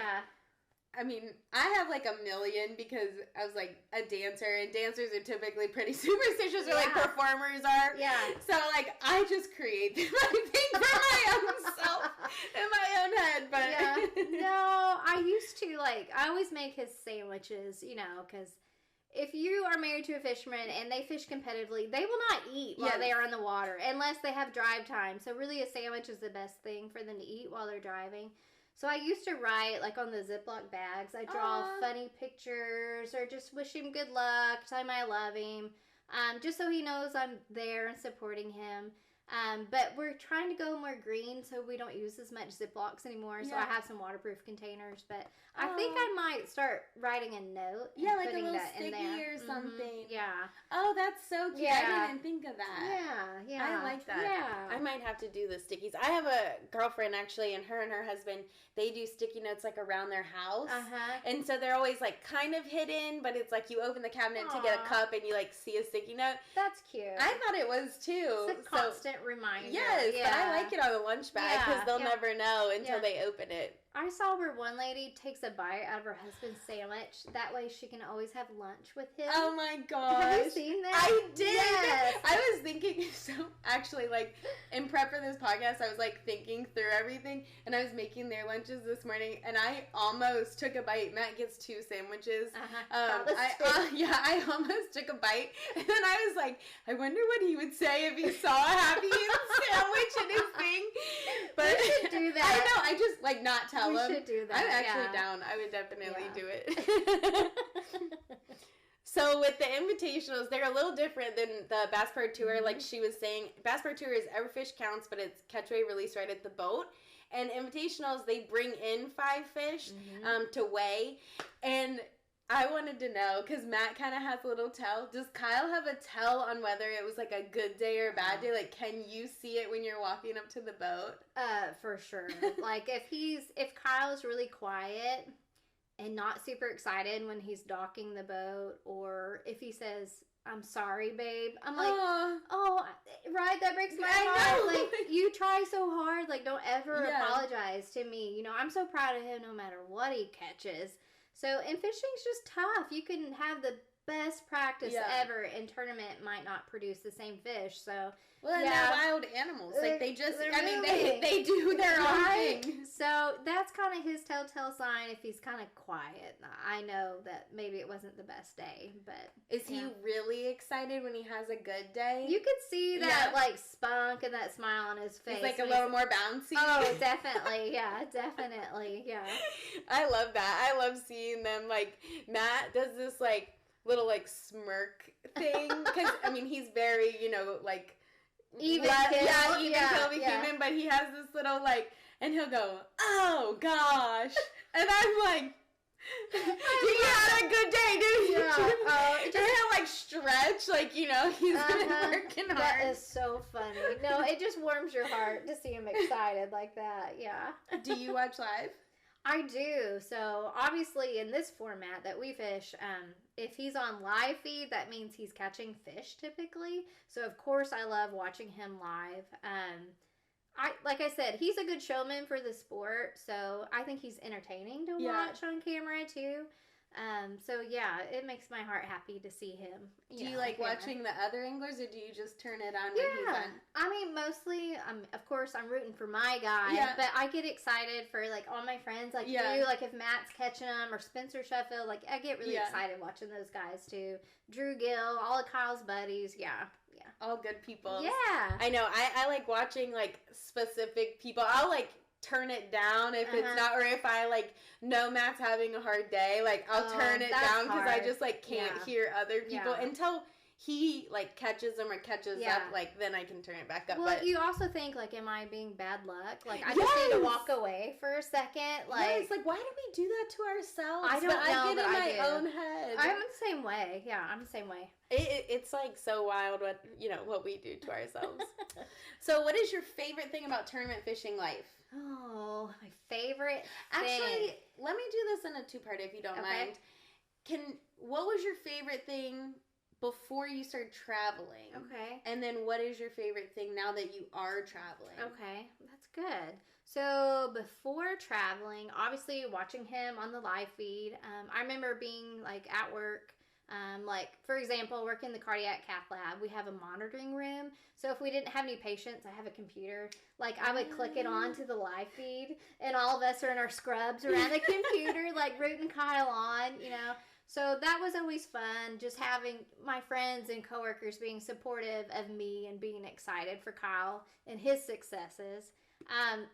I mean, I have like a million because I was like a dancer, and dancers are typically pretty superstitious, or like performers are. Yeah. So like I just create them, I think, for my own self in my own head. But no, I used to I always make his sandwiches, because if you are married to a fisherman and they fish competitively, they will not eat while they are in the water unless they have drive time. So really a sandwich is the best thing for them to eat while they're driving. So I used to write, like on the Ziploc bags, I draw funny pictures or just wish him good luck, tell him I love him, just so he knows I'm there and supporting him. But we're trying to go more green, so we don't use as much Ziplocs anymore. So I have some waterproof containers, but I think I might start writing a note. Yeah, like a little sticky or something. Yeah. Oh, that's so cute. I didn't think of that. Yeah. I like that. Yeah. I might have to do the stickies. I have a girlfriend, actually, and her husband, they do sticky notes, like, around their house. And so they're always, like, kind of hidden, but it's like you open the cabinet to get a cup and you, like, see a sticky note. That's cute. I thought it was, too. It's a constant reminder. Yes, but I like it on the lunch bag because they'll never know until they open it. I saw where one lady takes a bite out of her husband's sandwich. That way she can always have lunch with him. Oh my gosh. Have you seen that? I did. Yes. I was thinking, so actually, like, in prep for this podcast, I was, like, thinking through everything, and I was making their lunches this morning, and I almost took a bite. Matt gets 2 sandwiches. I almost took a bite, and then I was like, I wonder what he would say if he saw a happy sandwich in his thing. But we should do that. I know, I just, like, not tell him. We should do that. I'm actually down. I would definitely do it. So with the invitationals, they're a little different than the Bass Pro Tour. Like she was saying, Bass Pro Tour is every fish counts, but it's catch, weigh, release right at the boat. And invitationals, they bring in 5 fish to weigh. And I wanted to know, because Matt kind of has a little tell. Does Kyle have a tell on whether it was like a good day or a bad day? Like, can you see it when you're walking up to the boat? For sure. Like, if Kyle's really quiet and not super excited when he's docking the boat, or if he says, I'm sorry, babe, I'm like, right, that breaks my heart. Like, you try so hard. Like, don't ever apologize to me. You know, I'm so proud of him no matter what he catches. So, and fishing's just tough. You can have the best practice ever, and tournament might not produce the same fish. So, well, and they're wild animals. Like, they just, they do their own thing. So, that's kind of his telltale sign if he's kind of quiet. I know that maybe it wasn't the best day, but. Is he really excited when he has a good day? You could see that, like, spunk and that smile on his face. He's, like, a little more bouncy. Oh, definitely. Yeah, definitely. Yeah. I love that. I love seeing them. Like, Matt does this, like, little, like, smirk thing. Because, I mean, he's very, you know, like, even kill human, but he has this little, like, and he'll go, oh, gosh. And I'm like, you had a good day, didn't you? And he'll, like, stretch, like, you know, he's been working hard. That is so funny. No, it just warms your heart to see him excited like that, yeah. Do you watch live? I do. So, obviously, in this format that we fish, if he's on live feed, that means he's catching fish typically. So, of course, I love watching him live. Like I said, he's a good showman for the sport, so I think he's entertaining to watch on camera too. So yeah, it makes my heart happy to see him. Do you like watching the other anglers, or do you just turn it on when he's on? I mean, mostly, of course, I'm rooting for my guy, but I get excited for, like, all my friends, like you, like, if Matt's catching them, or Spencer Sheffield, like, I get really excited watching those guys, too. Drew Gill, all of Kyle's buddies, all good people. Yeah. I know, I like watching, like, specific people. I'll, like, turn it down if it's not, or if I, like, know Matt's having a hard day, like, I'll turn it down because I just, like, can't hear other people until he, like, catches them or catches up, like, then I can turn it back up. Well, you also think, like, am I being bad luck? Like, I just need to walk away for a second. Like, it's like, why do we do that to ourselves? I don't know, I get in my own head. I'm the same way. Yeah, I'm the same way. It's, like, so wild what, you know, what we do to ourselves. So, what is your favorite thing about tournament fishing life? Oh, my favorite thing. Actually, let me do this in a 2-part if you don't mind. What was your favorite thing before you started traveling? Okay. And then what is your favorite thing now that you are traveling? Okay, that's good. So before traveling, obviously watching him on the live feed, I remember being, like, at work. Like, for example, working the cardiac cath lab, we have a monitoring room. So if we didn't have any patients, I have a computer. Like, I would click it on to the live feed, and all of us are in our scrubs around the computer, like, rooting Kyle on, you know. So that was always fun, just having my friends and coworkers being supportive of me and being excited for Kyle and his successes.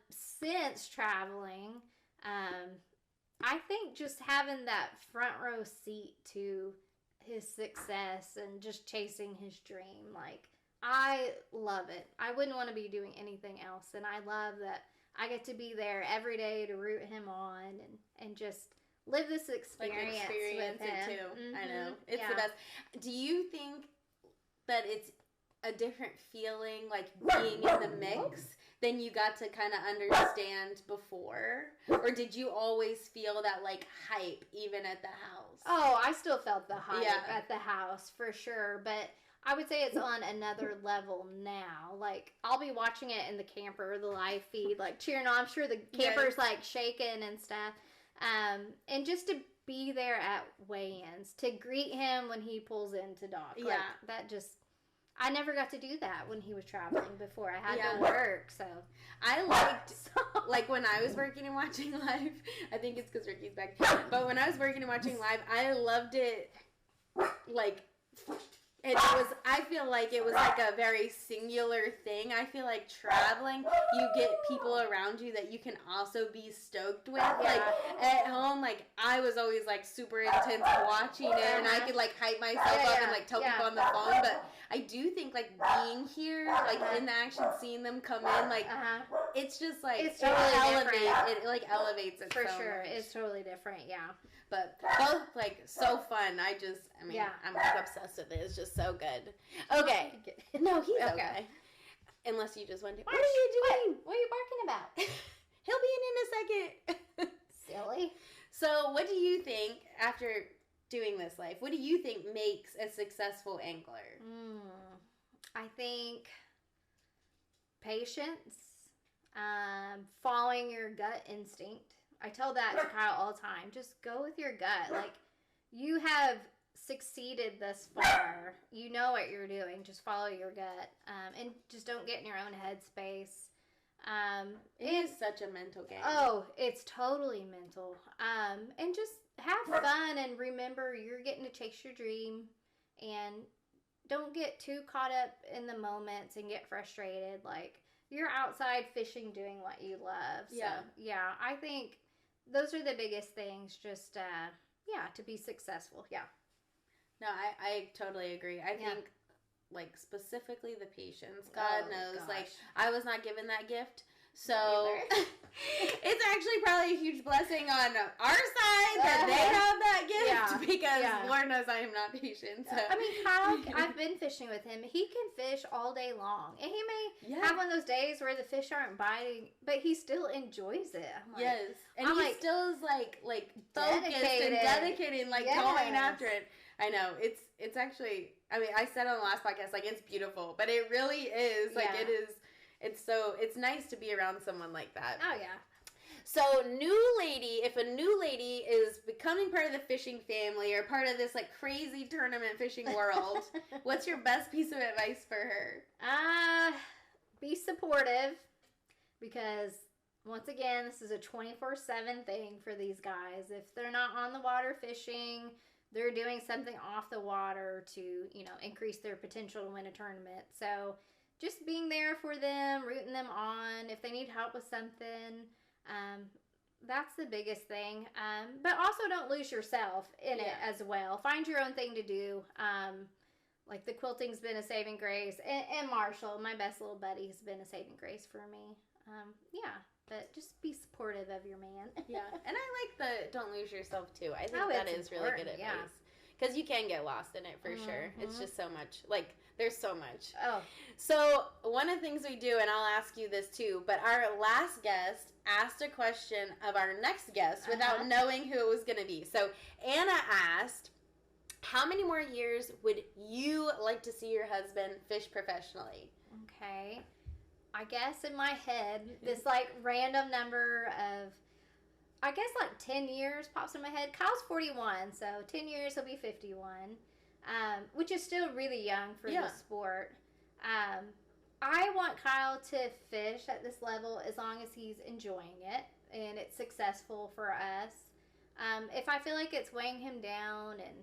Since traveling, I think just having that front row seat to his success and just chasing his dream, like, I love it. I wouldn't want to be doing anything else, and I love that I get to be there every day to root him on and just live this experience with him. It too. Mm-hmm. I know. It's the best. Do you think that it's a different feeling, like being in the mix, than you got to kind of understand before? Or did you always feel that, like, hype even at the house? Oh, I still felt the hype at the house for sure, but I would say it's on another level now. Like, I'll be watching it in the camper, the live feed, like cheering on. I'm sure the camper's like shaking and stuff. And just to be there at weigh-ins, to greet him when he pulls into dock. Like, that just, I never got to do that when he was traveling before. I had to work, so. I liked, like, when I was working and watching live, I think it's because Ricky's back, but when I was working and watching live, I loved it, like, it was, I feel like it was like a very singular thing. I feel like traveling, you get people around you that you can also be stoked with. Like, at home, like, I was always, like, super intense watching it, and I could, like, hype myself up and, like, tell people on the phone, but I do think, like, being here, like, in the action, seeing them come in, like, it's just, like, it's totally it, like, elevates it for so sure. much. It's totally different, But both, like, so fun. I mean, I'm, like, obsessed with it. It's just so good. Okay. No, he's okay. Unless you just went to, what are you doing? What are you barking about? He'll be in a second. Silly. So, what do you think, after doing this life, what do you think makes a successful angler? I think patience, following your gut instinct. I tell that to Kyle all the time. Just go with your gut. Like, you have succeeded thus far. You know what you're doing. Just follow your gut. And just don't get in your own headspace. It is such a mental game. Oh, it's totally mental. And just have fun and remember you're getting to chase your dream. And don't get too caught up in the moments and get frustrated. Like, you're outside fishing doing what you love. So, I think those are the biggest things. Just, to be successful. Yeah. No, I totally agree. I think, like, specifically the patience. God knows. Gosh. Like, I was not given that gift. So, it's actually probably a huge blessing on our side that they have that gift because Lord knows I am not patient. So. I mean, Kyle, I've been fishing with him. He can fish all day long. And he may have one of those days where the fish aren't biting, but he still enjoys it. Like, and he still is, like focused and dedicated, like, going after it. I know. It's actually, I mean, I said on the last podcast, like, it's beautiful, but it really is. Like, it is. It's nice to be around someone like that. Oh, yeah. So, if a new lady is becoming part of the fishing family or part of this, like, crazy tournament fishing world, what's your best piece of advice for her? Be supportive, because, once again, this is a 24/7 thing for these guys. If they're not on the water fishing, they're doing something off the water to, increase their potential to win a tournament. So, just being there for them, rooting them on. If they need help with something, that's the biggest thing. But also don't lose yourself in it as well. Find your own thing to do. Like, the quilting's been a saving grace. And Marshall, my best little buddy, has been a saving grace for me. But just be supportive of your man. And I like the don't lose yourself, too. I think that is really good advice. Because you can get lost in it, for sure. It's just so much. Like, there's so much. Oh. So, one of the things we do, and I'll ask you this, too, but our last guest asked a question of our next guest without knowing who it was going to be. So, Anna asked, how many more years would you like to see your husband fish professionally? Okay. I guess in my head, this, like, random number of, I guess, like, 10 years pops in my head. Kyle's 41, so 10 years he'll be 51, which is still really young for the sport. I want Kyle to fish at this level as long as he's enjoying it and it's successful for us. If I feel like it's weighing him down and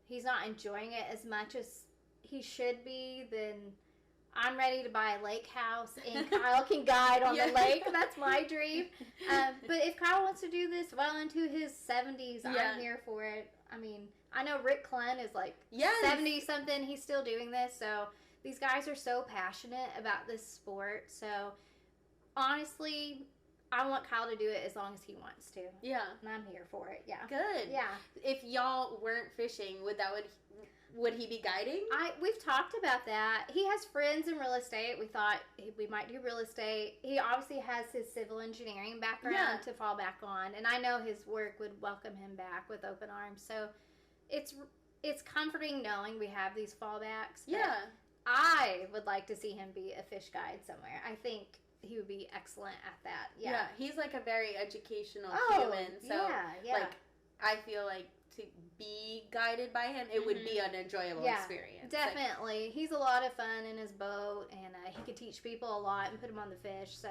he's not enjoying it as much as he should be, then I'm ready to buy a lake house and Kyle can guide on the lake. That's my dream. But if Kyle wants to do this well into his 70s, I'm here for it. I mean, I know Rick Klenn is like 70-something. He's still doing this. So these guys are so passionate about this sport. So honestly, I want Kyle to do it as long as he wants to. Yeah. And I'm here for it. Yeah. Good. Yeah. If y'all weren't fishing, would he be guiding? We've talked about that. He has friends in real estate. We thought we might do real estate. He obviously has his civil engineering background to fall back on, and I know his work would welcome him back with open arms. So it's comforting knowing we have these fallbacks. Yeah. I would like to see him be a fish guide somewhere. I think he would be excellent at that. Yeah. He's like a very educational human. So like I feel like to be guided by him, it would be an enjoyable experience. Definitely. Like, he's a lot of fun in his boat, and he could teach people a lot and put them on the fish. So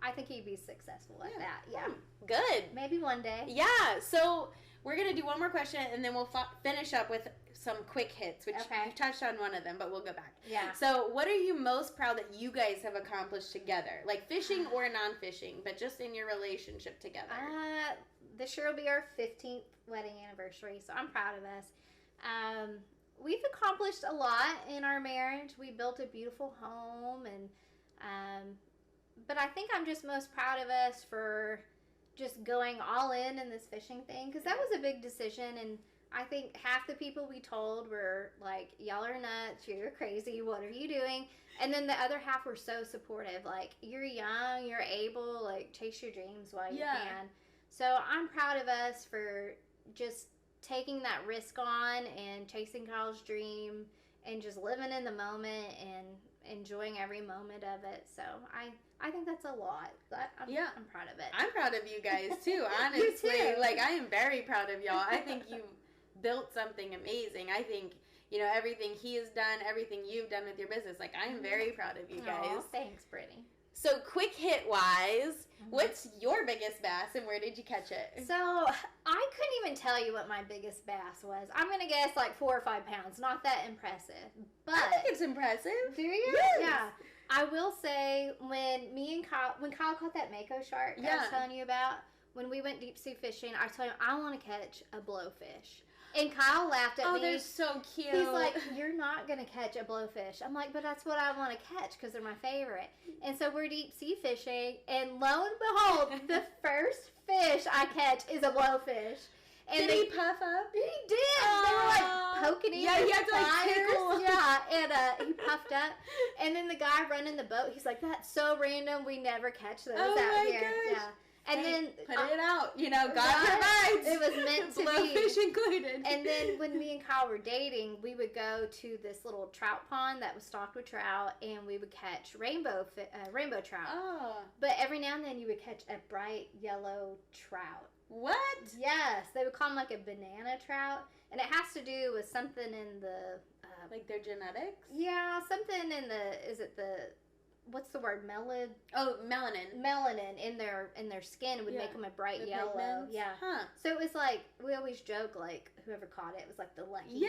I think he'd be successful at that. Yeah. Good. Maybe one day. Yeah. So we're going to do one more question, and then we'll finish up with some quick hits, which you touched on one of them, but we'll go back. Yeah. So what are you most proud that you guys have accomplished together? Like fishing or non-fishing, but just in your relationship together. This year will be our 15th wedding anniversary, so I'm proud of us. We've accomplished a lot in our marriage. We built a beautiful home, and but I think I'm just most proud of us for just going all in this fishing thing, because that was a big decision, and I think half the people we told were like, y'all are nuts, you're crazy, what are you doing? And then the other half were so supportive, like, you're young, you're able, like, chase your dreams while you can. So I'm proud of us for just taking that risk on and chasing Kyle's dream and just living in the moment and enjoying every moment of it. So I think that's a lot. I'm proud of it. I'm proud of you guys too, honestly. You too. Like, I am very proud of y'all. I think you built something amazing. I think, you know, everything he has done, everything you've done with your business, like, I am very proud of you guys. Aww, thanks, Brittany. So, quick hit wise, what's your biggest bass and where did you catch it? So, I couldn't even tell you what my biggest bass was. I'm going to guess like 4 or 5 pounds. Not that impressive. But I think it's impressive. Do you? Yes. Yeah. I will say, when Kyle caught that mako shark I was telling you about, when we went deep sea fishing, I told him, I want to catch a blowfish. And Kyle laughed at me. Oh, they're so cute. He's like, you're not going to catch a blowfish. I'm like, but that's what I want to catch because they're my favorite. And so we're deep sea fishing, and lo and behold, the first fish I catch is a blowfish. And did he puff up? He did. They were like poking him. Yeah, you had to like tickle. Yeah, and he puffed up. And then the guy running the boat, he's like, that's so random. We never catch those out here. Gosh. Yeah. And then put it out, you know, God provides. It was meant to be. Blowfish included. And then when me and Kyle were dating, we would go to this little trout pond that was stocked with trout, and we would catch rainbow trout. Oh. But every now and then you would catch a bright yellow trout. What? Yes, they would call them like a banana trout, and it has to do with something in the like their genetics. Yeah, something in what's the word? Melanin. Oh, melanin. Melanin in their skin would make them a bright yellow. Pigments? Yeah. Huh. So it was like, we always joke, like, whoever caught it was like the lucky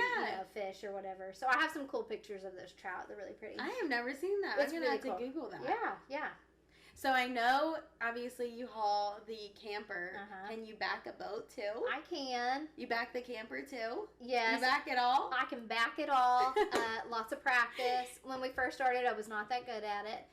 fish or whatever. So I have some cool pictures of those trout. They're really pretty. I have never seen that. I'm going to have to Google that. Yeah. So I know, obviously, you haul the camper. Can you back a boat, too? I can. You back the camper, too? Yes. You back it all? I can back it all. Lots of practice. When we first started, I was not that good at it.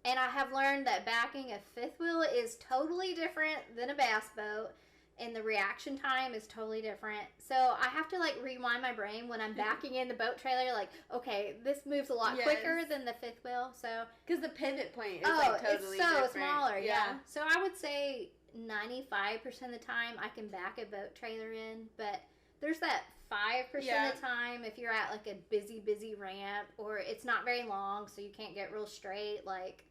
And I have learned that backing a fifth wheel is totally different than a bass boat. And the reaction time is totally different. So I have to, like, rewind my brain when I'm backing in the boat trailer. Like, okay, this moves a lot quicker than the fifth wheel. So because the pivot point is, like, totally different. It's so smaller, yeah. So I would say 95% of the time I can back a boat trailer in. But there's that 5% of the time if you're at, like, a busy ramp or it's not very long so you can't get real straight, like...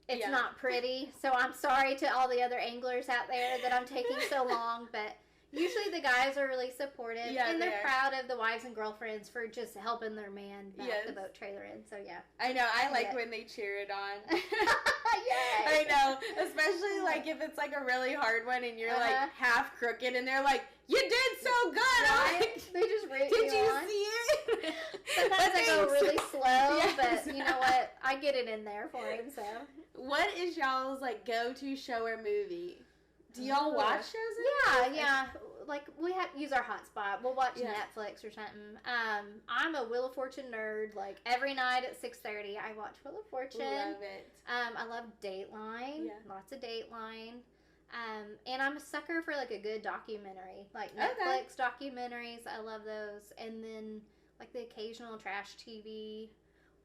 It's not pretty, so I'm sorry to all the other anglers out there that I'm taking so long, but usually the guys are really supportive, and they're proud of the wives and girlfriends for just helping their man back the boat trailer in, so yeah. I know, I like when they cheer it on. Yay! I know, especially especially like if it's like a really hard one and you're like half crooked and they're like, you did so good. Right? Like, they just rate did you on. see it? Sometimes I go really slow, Yes. but you know what? I get it in there for him. So what is y'all's like go-to show or movie? Do y'all watch shows? Yeah. Like we use our hotspot. We'll watch Netflix or something. I'm a Wheel of Fortune nerd. Like every night at 6:30, I watch Wheel of Fortune. Love it. I love Dateline. Yeah. Lots of Dateline. And I'm a sucker for like a good documentary, like Netflix documentaries. I love those. And then like the occasional trash TV.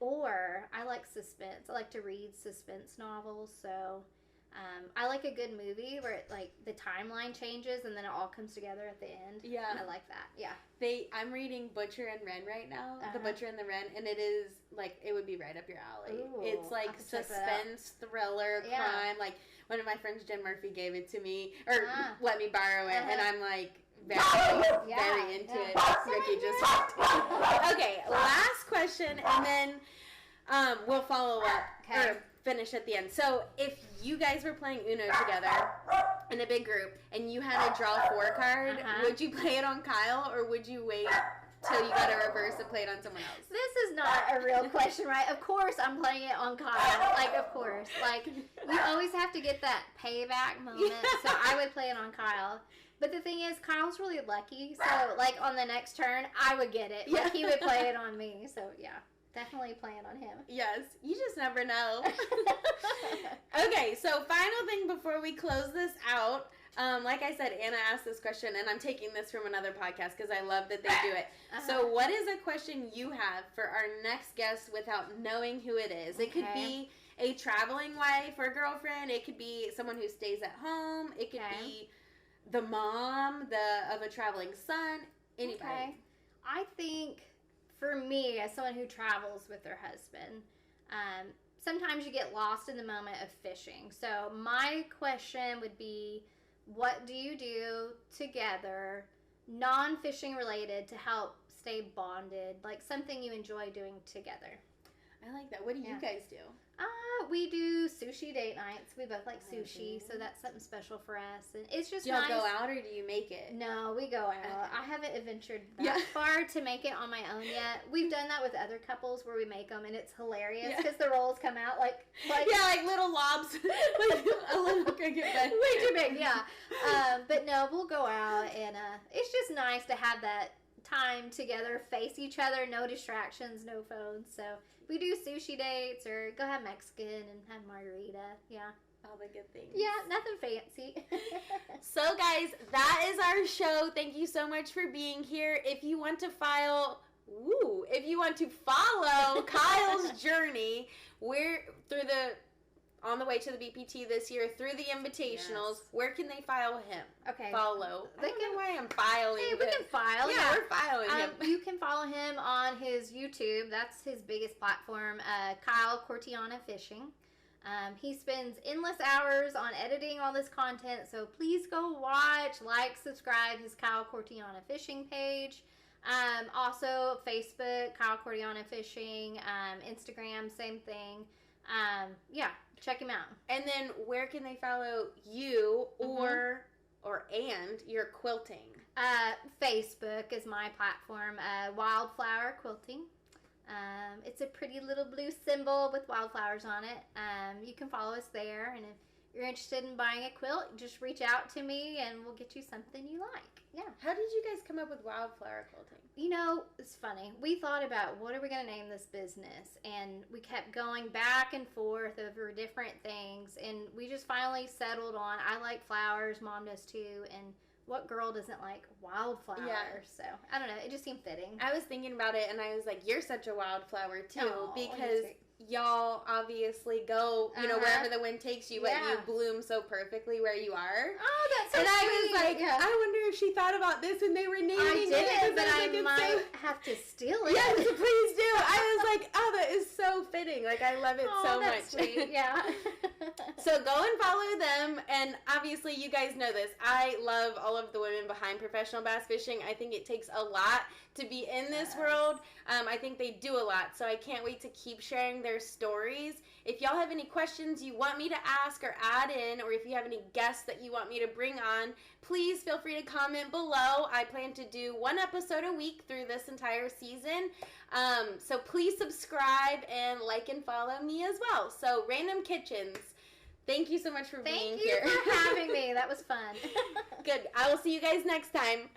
Or I like suspense. I like to read suspense novels. So I like a good movie where it, like the timeline changes and then it all comes together at the end. Yeah, I like that. Yeah. I'm reading Butcher and Wren right now. The Butcher and the Wren, and it is like it would be right up your alley. Ooh, it's like suspense, thriller, crime. Like one of my friends, Jen Murphy, gave it to me or let me borrow it, and I'm like very into it. Ricky just walked in. Okay, last question, and then we'll follow up. Okay. Finish at the end. So if you guys were playing Uno together in a big group and you had a draw 4 card, would you play it on Kyle or would you wait till you got a reverse and play it on someone else? This is not a real question, right? Of course I'm playing it on Kyle. Like, of course. Like, you always have to get that payback moment. So I would play it on Kyle. But the thing is, Kyle's really lucky. So, like, on the next turn, I would get it. Like, he would play it on me. So, yeah. Definitely playing on him. Yes, you just never know. Okay, so final thing before we close this out. Like I said, Anna asked this question, and I'm taking this from another podcast because I love that they do it. So what is a question you have for our next guest without knowing who it is? It could be a traveling wife or girlfriend. It could be someone who stays at home. It could be the mom of a traveling son. Anybody. Okay. I think... For me, as someone who travels with their husband, sometimes you get lost in the moment of fishing. So my question would be, what do you do together, non-fishing related, to help stay bonded? Like something you enjoy doing together. I like that. What do you guys do? We do sushi date nights. We both like sushi, so that's something special for us. And it's just nice. Do y'all go out or do you make it? No, we go out. I haven't adventured that far to make it on my own yet. We've done that with other couples where we make them, and it's hilarious because the rolls come out like little lobs, like a little cricket bed. Way too big, yeah. But no, we'll go out, and it's just nice to have that time together, face each other, no distractions, no phones. So we do sushi dates or go have Mexican and have margarita. Yeah. All the good things. Yeah, nothing fancy. So guys, that is our show. Thank you so much for being here. If you want to follow Kyle's journey, we're on the way to the BPT this year through the invitationals. Where can they follow him? Okay. Follow. I don't know why I'm filing. Hey, we can file. Yeah, we're filing him. You can follow him on his YouTube. That's his biggest platform, Kyle Cortiana Fishing. He spends endless hours on editing all this content, so please go watch, subscribe his Kyle Cortiana Fishing page. Also, Facebook, Kyle Cortiana Fishing. Instagram, same thing. Check him out. And then where can they follow you and your quilting? Facebook is my platform. Wildflower Quilting. It's a pretty little blue symbol with wildflowers on it. You can follow us there, and if you're interested in buying a quilt, just reach out to me and we'll get you something you like. Yeah. How did you guys come up with wildflower quilting? You know, it's funny. We thought about what are we going to name this business, and we kept going back and forth over different things, and we just finally settled on, I like flowers, Mom does too, and what girl doesn't like wildflowers? Yeah. So, I don't know. It just seemed fitting. I was thinking about it, and I was like, you're such a wildflower too, because y'all obviously go, wherever the wind takes you, but you bloom so perfectly where you are. Oh, that's so sweet. I was like, I wonder if she thought about this when they were naming it. I didn't, but I might have to steal it. Yes, please do. I was like, oh, that is so fitting. Like, I love it so much. Sweet. Yeah. So go and follow them, and obviously you guys know this. I love all of the women behind Professional Bass Fishing. I think it takes a lot to be in this world. I think they do a lot, so I can't wait to keep sharing their their stories. If y'all have any questions you want me to ask or add in, or if you have any guests that you want me to bring on, please feel free to comment below. I plan to do 1 episode a week through this entire season. So please subscribe and like and follow me as well. So Random Kitchens, thank you so much for being here. Thank you for having me. That was fun. Good. I will see you guys next time.